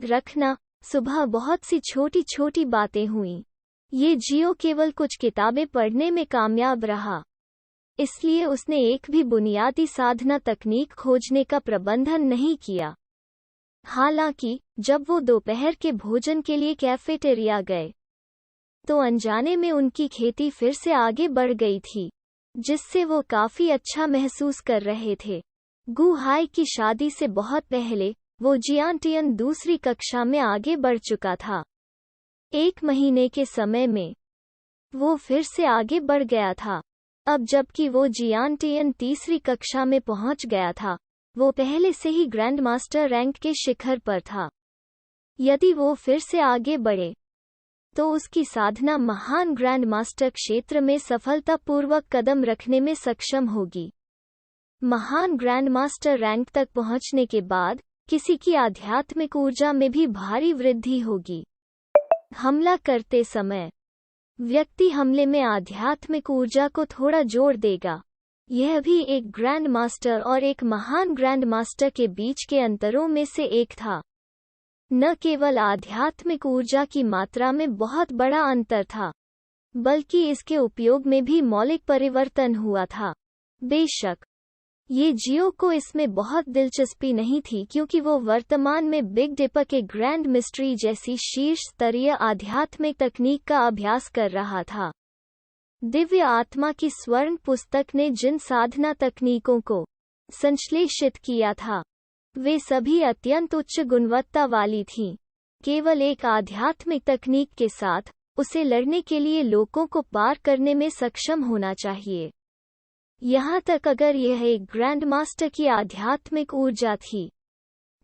रखना। सुबह बहुत सी छोटी छोटी बातें हुईं। ये जियो केवल कुछ किताबें पढ़ने में कामयाब रहा, इसलिए उसने एक भी बुनियादी साधना तकनीक खोजने का प्रबंधन नहीं किया। हालांकि जब वो दोपहर के भोजन के लिए कैफेटेरिया गए तो अनजाने में उनकी खेती फिर से आगे बढ़ गई थी, जिससे वो काफी अच्छा महसूस कर रहे थे। गू हाई की शादी से बहुत पहले वो जियांटियन दूसरी कक्षा में आगे बढ़ चुका था। 1 महीने के समय में वो फिर से आगे बढ़ गया था। अब जबकि वो जियांटियन तीसरी कक्षा में पहुंच गया था, वो पहले से ही ग्रैंड मास्टर रैंक के शिखर पर था। यदि वो फिर से आगे बढ़े तो उसकी साधना महान ग्रैंड मास्टर क्षेत्र में सफलतापूर्वक कदम रखने में सक्षम होगी। महान ग्रैंड मास्टर रैंक तक पहुंचने के बाद किसी की आध्यात्मिक ऊर्जा में भी भारी वृद्धि होगी। हमला करते समय व्यक्ति हमले में आध्यात्मिक ऊर्जा को थोड़ा जोड़ देगा। यह भी एक ग्रैंड मास्टर और एक महान ग्रैंड मास्टर के बीच के अंतरों में से एक था। न केवल आध्यात्मिक ऊर्जा की मात्रा में बहुत बड़ा अंतर था, बल्कि इसके उपयोग में भी मौलिक परिवर्तन हुआ था। बेशक ये जियो को इसमें बहुत दिलचस्पी नहीं थी, क्योंकि वो वर्तमान में बिग डिपर के ग्रैंड मिस्ट्री जैसी शीर्ष स्तरीय आध्यात्मिक तकनीक का अभ्यास कर रहा था। दिव्य आत्मा की स्वर्ण पुस्तक ने जिन साधना तकनीकों को संश्लेषित किया था, वे सभी अत्यंत उच्च गुणवत्ता वाली थीं। केवल एक आध्यात्मिक तकनीक के साथ उसे लड़ने के लिए लोगों को पार करने में सक्षम होना चाहिए। यहाँ तक अगर यह एक ग्रैंड मास्टर की आध्यात्मिक ऊर्जा थी,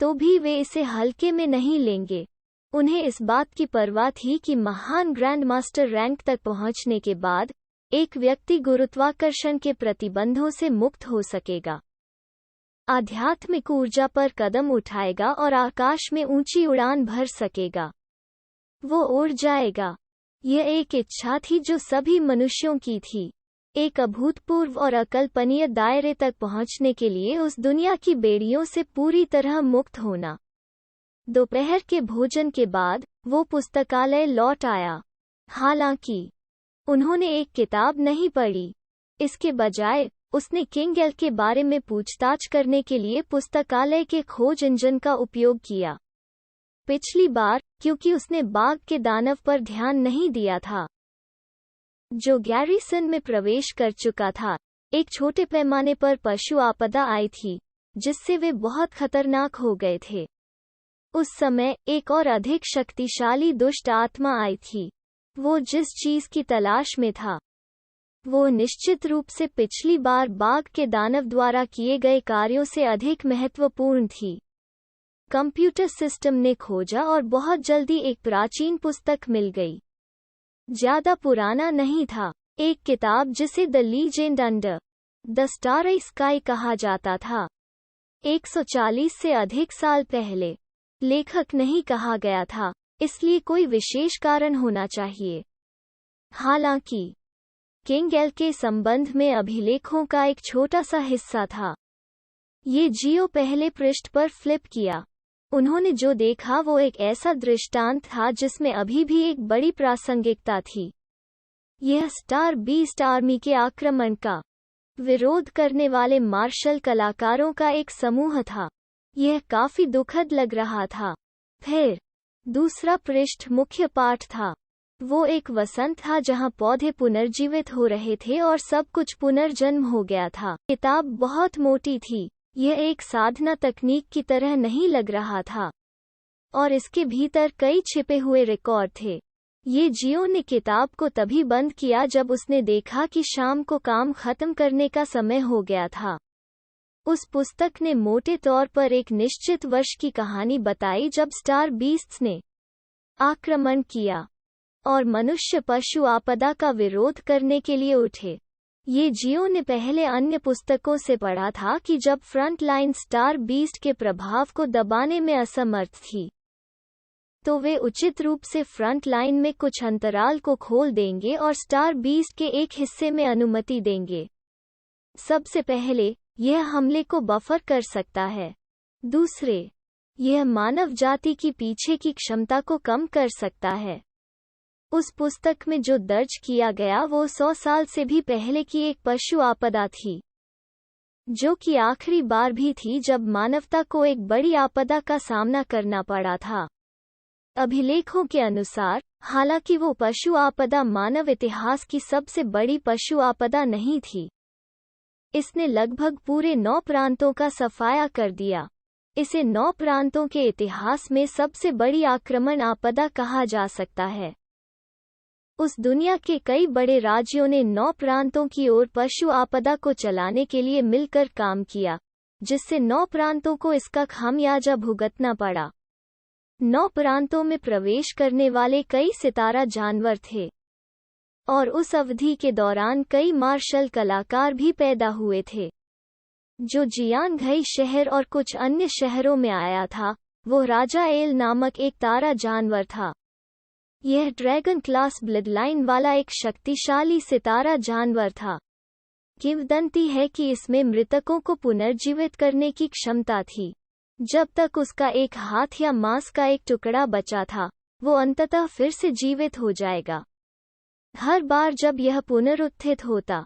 तो भी वे इसे हल्के में नहीं लेंगे। उन्हें इस बात की परवाह थी कि महान ग्रैंड मास्टर रैंक तक पहुंचने के बाद एक व्यक्ति गुरुत्वाकर्षण के प्रतिबंधों से मुक्त हो सकेगा, आध्यात्मिक ऊर्जा पर कदम उठाएगा और आकाश में ऊंची उड़ान भर सकेगा। वो उड़ जाएगा। यह एक इच्छा थी जो सभी मनुष्यों की थी, एक अभूतपूर्व और अकल्पनीय दायरे तक पहुंचने के लिए उस दुनिया की बेड़ियों से पूरी तरह मुक्त होना। दोपहर के भोजन के बाद वो पुस्तकालय लौट आया। हालांकि उन्होंने एक किताब नहीं पढ़ी। इसके बजाय उसने किंग एल के बारे में पूछताछ करने के लिए पुस्तकालय के खोज इंजन का उपयोग किया। पिछली बार, क्योंकि उसने बाघ के दानव पर ध्यान नहीं दिया था जो गैरिसन में प्रवेश कर चुका था, एक छोटे पैमाने पर पशु आपदा आई थी जिससे वे बहुत खतरनाक हो गए थे। उस समय एक और अधिक शक्तिशाली दुष्ट आत्मा आई थी। वो जिस चीज की तलाश में था वो निश्चित रूप से पिछली बार बाघ के दानव द्वारा किए गए कार्यों से अधिक महत्वपूर्ण थी। कंप्यूटर सिस्टम ने खोजा और बहुत जल्दी एक प्राचीन पुस्तक मिल गई। ज्यादा पुराना नहीं था, एक किताब जिसे the legend under the starry sky कहा जाता था। 140 से अधिक साल पहले। लेखक नहीं कहा गया था, इसलिए कोई विशेष कारण होना चाहिए। हालांकि किंग एल के संबंध में अभिलेखों का एक छोटा सा हिस्सा था। ये जियो पहले पृष्ठ पर फ्लिप किया। उन्होंने जो देखा वो एक ऐसा दृष्टांत था जिसमें अभी भी एक बड़ी प्रासंगिकता थी। यह स्टार बीस्ट आर्मी के आक्रमण का विरोध करने वाले मार्शल कलाकारों का एक समूह था। यह काफी दुखद लग रहा था। फिर दूसरा पृष्ठ मुख्य पाठ था। वो एक वसंत था जहां पौधे पुनर्जीवित हो रहे थे और सब कुछ पुनर्जन्म हो गया था। किताब बहुत मोटी थी। यह एक साधना तकनीक की तरह नहीं लग रहा था और इसके भीतर कई छिपे हुए रिकॉर्ड थे। ये जियो ने किताब को तभी बंद किया जब उसने देखा कि शाम को काम खत्म करने का समय हो गया था। उस पुस्तक ने मोटे तौर पर एक निश्चित वर्ष की कहानी बताई जब स्टार बीस्ट्स ने आक्रमण किया और मनुष्य पशु आपदा का विरोध करने के लिए उठे। ये जियो ने पहले अन्य पुस्तकों से पढ़ा था कि जब फ्रंट लाइन स्टार बीस्ट के प्रभाव को दबाने में असमर्थ थी तो वे उचित रूप से फ्रंट लाइन में कुछ अंतराल को खोल देंगे और स्टार बीस्ट के एक हिस्से में अनुमति देंगे। सबसे पहले, यह हमले को बफर कर सकता है। दूसरे, यह मानव जाति की पीछे की क्षमता को कम कर सकता है। उस पुस्तक में जो दर्ज किया गया वो 100 साल से भी पहले की एक पशु आपदा थी, जो कि आखिरी बार भी थी जब मानवता को एक बड़ी आपदा का सामना करना पड़ा था। अभिलेखों के अनुसार, हालांकि वो पशु आपदा मानव इतिहास की सबसे बड़ी पशु आपदा नहीं थी, इसने लगभग पूरे 9 प्रांतों का सफाया कर दिया। इसे 9 प्रांतों के इतिहास में सबसे बड़ी आक्रमण आपदा कहा जा सकता है। उस दुनिया के कई बड़े राज्यों ने 9 प्रांतों की ओर पशु आपदा को चलाने के लिए मिलकर काम किया, जिससे 9 प्रांतों को इसका खामियाजा भुगतना पड़ा। 9 प्रांतों में प्रवेश करने वाले कई सितारा जानवर थे और उस अवधि के दौरान कई मार्शल कलाकार भी पैदा हुए थे। जो जियान घई शहर और कुछ अन्य शहरों में आया था, वो राजा एल नामक एक तारा जानवर था। यह ड्रैगन क्लास ब्लडलाइन वाला एक शक्तिशाली सितारा जानवर था। किंवदंती है कि इसमें मृतकों को पुनर्जीवित करने की क्षमता थी। जब तक उसका एक हाथ या मांस का एक टुकड़ा बचा था, वो अंततः फिर से जीवित हो जाएगा। हर बार जब यह पुनरुत्थित होता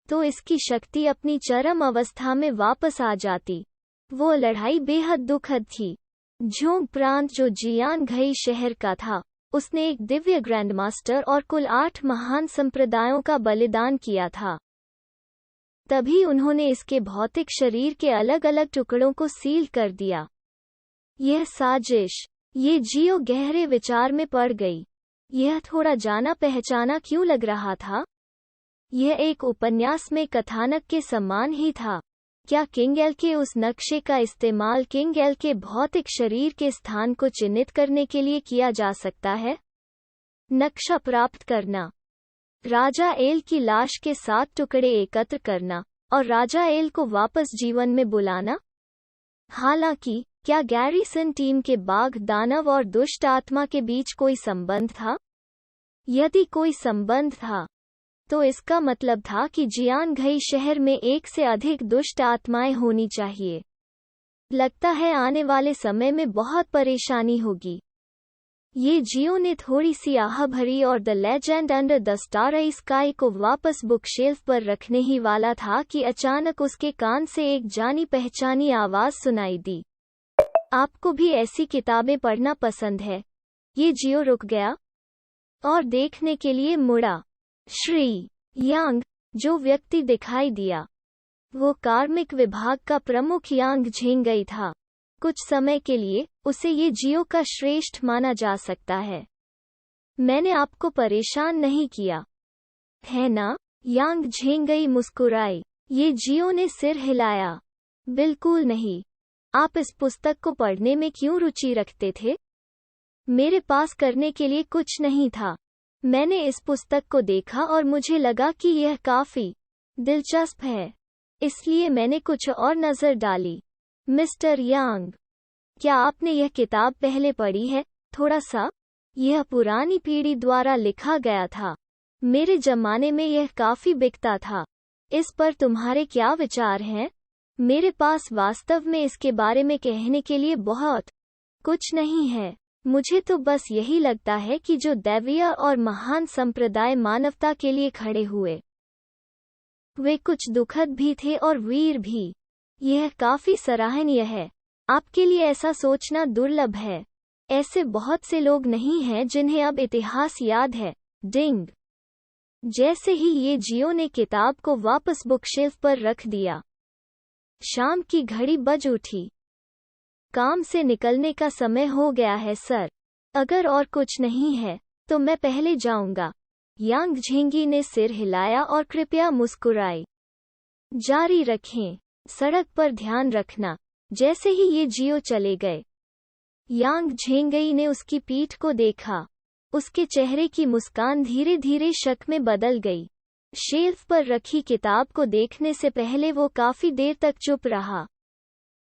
तो इसकी शक्ति अपनी चरम अवस्था में वापस आ जाती। वो लड़ाई बेहद दुखद थी। झोंग प्रांत जो जियान घई शहर का था, उसने एक दिव्य ग्रैंडमास्टर और कुल 8 महान संप्रदायों का बलिदान किया था। तभी उन्होंने इसके भौतिक शरीर के अलग अलग टुकड़ों को सील कर दिया। यह साजिश, ये जियो गहरे विचार में पड़ गई। यह थोड़ा जाना पहचाना क्यों लग रहा था? यह एक उपन्यास में कथानक के समान ही था। क्या किंग एल के उस नक्शे का इस्तेमाल किंग एल के भौतिक शरीर के स्थान को चिन्हित करने के लिए किया जा सकता है? नक्शा प्राप्त करना, राजा एल की लाश के 7 टुकड़े एकत्र करना और राजा एल को वापस जीवन में बुलाना। हालांकि, क्या गैरिसन टीम के बाघ दानव और दुष्ट आत्मा के बीच कोई संबंध था? यदि कोई संबंध था, तो इसका मतलब था कि जियान घई शहर में एक से अधिक दुष्ट आत्माएं होनी चाहिए। लगता है आने वाले समय में बहुत परेशानी होगी। ये जियो ने थोड़ी सी आह भरी और the legend under the starry sky को वापस बुकशेल्फ पर रखने ही वाला था कि अचानक उसके कान से एक जानी पहचानी आवाज सुनाई दी। आपको भी ऐसी किताबें पढ़ना पसंद है? ये जियो रुक गया और देखने के लिए मुड़ा। श्री यांग, जो व्यक्ति दिखाई दिया, वो कार्मिक विभाग का प्रमुख यांग झेंगई था। कुछ समय के लिए उसे ये जियो का श्रेष्ठ माना जा सकता है। मैंने आपको परेशान नहीं किया, है ना? यांग झेंगई मुस्कुराई। ये जियो ने सिर हिलाया। बिल्कुल नहीं। आप इस पुस्तक को पढ़ने में क्यों रुचि रखते थे? मेरे पास करने के लिए कुछ नहीं था। मैंने इस पुस्तक को देखा और मुझे लगा कि यह काफी दिलचस्प है, इसलिए मैंने कुछ और नजर डाली। मिस्टर यांग, क्या आपने यह किताब पहले पढ़ी है? थोड़ा सा। यह पुरानी पीढ़ी द्वारा लिखा गया था। मेरे जमाने में यह काफी बिकता था। इस पर तुम्हारे क्या विचार हैं? मेरे पास वास्तव में इसके बारे में कहने के लिए बहुत कुछ नहीं है। मुझे तो बस यही लगता है कि जो दैवीय और महान संप्रदाय मानवता के लिए खड़े हुए, वे कुछ दुखद भी थे और वीर भी। यह काफी सराहनीय है। आपके लिए ऐसा सोचना दुर्लभ है। ऐसे बहुत से लोग नहीं हैं जिन्हें अब इतिहास याद है। डिंग। जैसे ही ये जियो ने किताब को वापस बुकशेल्फ पर रख दिया, शाम की घड़ी बज उठी। काम से निकलने का समय हो गया है सर। अगर और कुछ नहीं है तो मैं पहले जाऊंगा। यांग झेंगी ने सिर हिलाया और कृपया मुस्कुराई। जारी रखें। सड़क पर ध्यान रखना। जैसे ही ये जियो चले गए, यांग झेंगई ने उसकी पीठ को देखा। उसके चेहरे की मुस्कान धीरे धीरे शक में बदल गई। शेल्फ पर रखी किताब को देखने से पहले वो काफी देर तक चुप रहा।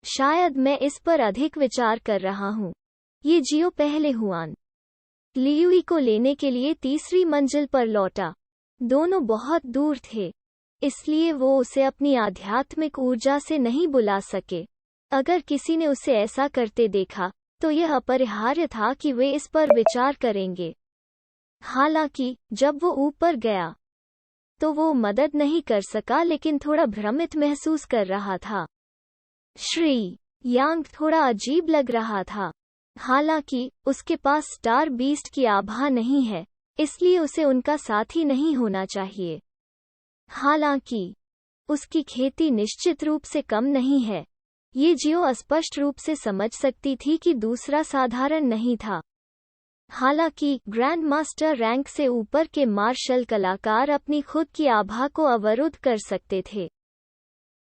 शायद मैं इस पर अधिक विचार कर रहा हूँ। ये जियो पहले हुआन लियुई को लेने के लिए तीसरी मंजिल पर लौटा। दोनों बहुत दूर थे, इसलिए वो उसे अपनी आध्यात्मिक ऊर्जा से नहीं बुला सके। अगर किसी ने उसे ऐसा करते देखा तो यह अपरिहार्य था कि वे इस पर विचार करेंगे। हालांकि जब वो ऊपर गया तो वो मदद नहीं कर सका, लेकिन थोड़ा भ्रमित महसूस कर रहा था। श्री यांग थोड़ा अजीब लग रहा था। हालांकि उसके पास स्टार बीस्ट की आभा नहीं है, इसलिए उसे उनका साथी नहीं होना चाहिए। हालांकि उसकी खेती निश्चित रूप से कम नहीं है। ये जियो स्पष्ट रूप से समझ सकती थी कि दूसरा साधारण नहीं था। हालांकि ग्रैंड मास्टर रैंक से ऊपर के मार्शल कलाकार अपनी खुद की आभा को अवरुद्ध कर सकते थे,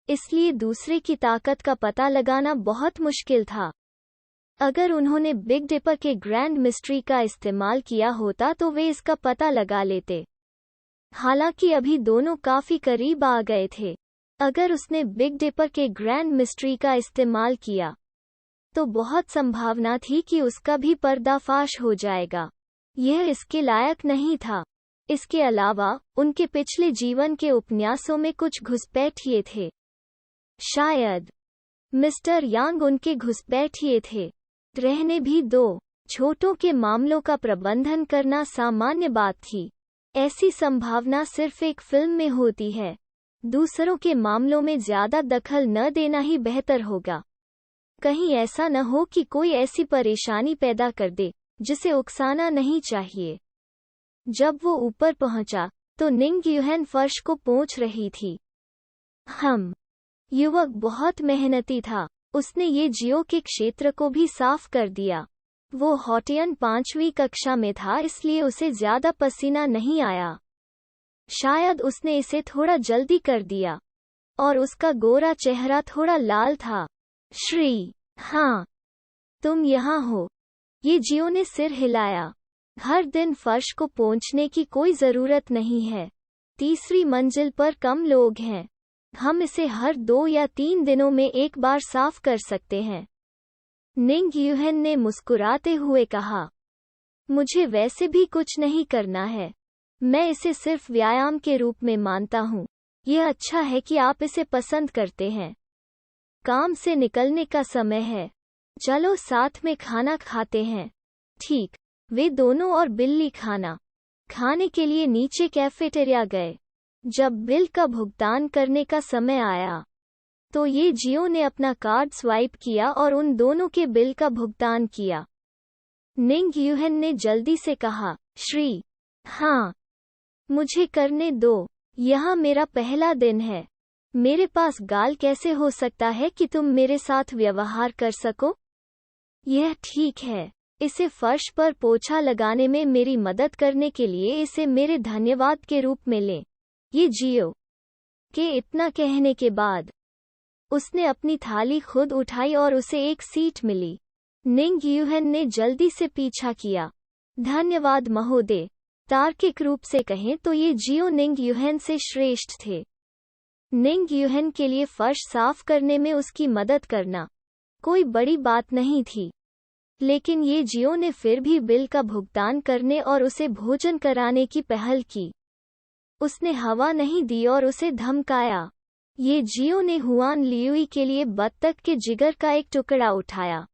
इसलिए दूसरे की ताकत का पता लगाना बहुत मुश्किल था। अगर उन्होंने बिग डिपर के ग्रैंड मिस्ट्री का इस्तेमाल किया होता तो वे इसका पता लगा लेते। हालांकि अभी दोनों काफी करीब आ गए थे। अगर उसने बिग डिपर के ग्रैंड मिस्ट्री का इस्तेमाल किया तो बहुत संभावना थी कि उसका भी पर्दाफाश हो जाएगा। यह इसके लायक नहीं था। इसके अलावा उनके पिछले जीवन के उपन्यासों में कुछ घुसपैठिए थे। शायद मिस्टर यांग उनके घुसपैठिए थे। रहने भी दो। छोटों के मामलों का प्रबंधन करना सामान्य बात थी। ऐसी संभावना सिर्फ एक फिल्म में होती है। दूसरों के मामलों में ज्यादा दखल न देना ही बेहतर होगा। कहीं ऐसा न हो कि कोई ऐसी परेशानी पैदा कर दे जिसे उकसाना नहीं चाहिए। जब वो ऊपर पहुंचा तो निंग युहन फर्श को पोंछ रही थी। युवक बहुत मेहनती था। उसने ये जियो के क्षेत्र को भी साफ कर दिया। वो हॉटियन 5वीं कक्षा में था, इसलिए उसे ज्यादा पसीना नहीं आया। शायद उसने इसे थोड़ा जल्दी कर दिया और उसका गोरा चेहरा थोड़ा लाल था। श्री, हाँ, तुम यहाँ हो। ये जियो ने सिर हिलाया। हर दिन फर्श को पोंछने की कोई जरूरत नहीं है। तीसरी मंजिल पर कम लोग हैं। हम इसे हर 2 या 3 दिनों में एक बार साफ कर सकते हैं। निंग युहन ने मुस्कुराते हुए कहा, मुझे वैसे भी कुछ नहीं करना है। मैं इसे सिर्फ व्यायाम के रूप में मानता हूँ। यह अच्छा है कि आप इसे पसंद करते हैं। काम से निकलने का समय है। चलो साथ में खाना खाते हैं। ठीक। वे दोनों और बिल्ली खाने के लिए नीचे कैफेटेरिया गए। जब बिल का भुगतान करने का समय आया तो ये जियो ने अपना कार्ड स्वाइप किया और उन दोनों के बिल का भुगतान किया। निंग यूहन ने जल्दी से कहा, श्री, हाँ, मुझे करने दो, यह मेरा पहला दिन है। मेरे पास गाल कैसे हो सकता है कि तुम मेरे साथ व्यवहार कर सको? यह ठीक है। इसे फर्श पर पोछा लगाने में मेरी मदद करने के लिए इसे मेरे धन्यवाद के रूप में लें। ये जियो के इतना कहने के बाद उसने अपनी थाली खुद उठाई और उसे एक सीट मिली। निंग यूहन ने जल्दी से पीछा किया। धन्यवाद महोदय। तार्किक रूप से कहें तो ये जियो निंग यूहन से श्रेष्ठ थे। निंग यूहन के लिए फर्श साफ करने में उसकी मदद करना कोई बड़ी बात नहीं थी, लेकिन ये जियो ने फिर भी बिल का भुगतान करने और उसे भोजन कराने की पहल की। उसने हवा नहीं दी और उसे धमकाया। ये जियो ने हुआन लियुई के लिए बत्तख के जिगर का एक टुकड़ा उठाया।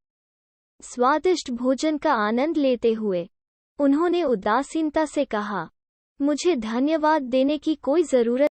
स्वादिष्ट भोजन का आनंद लेते हुए उन्होंने उदासीनता से कहा, मुझे धन्यवाद देने की कोई जरूरत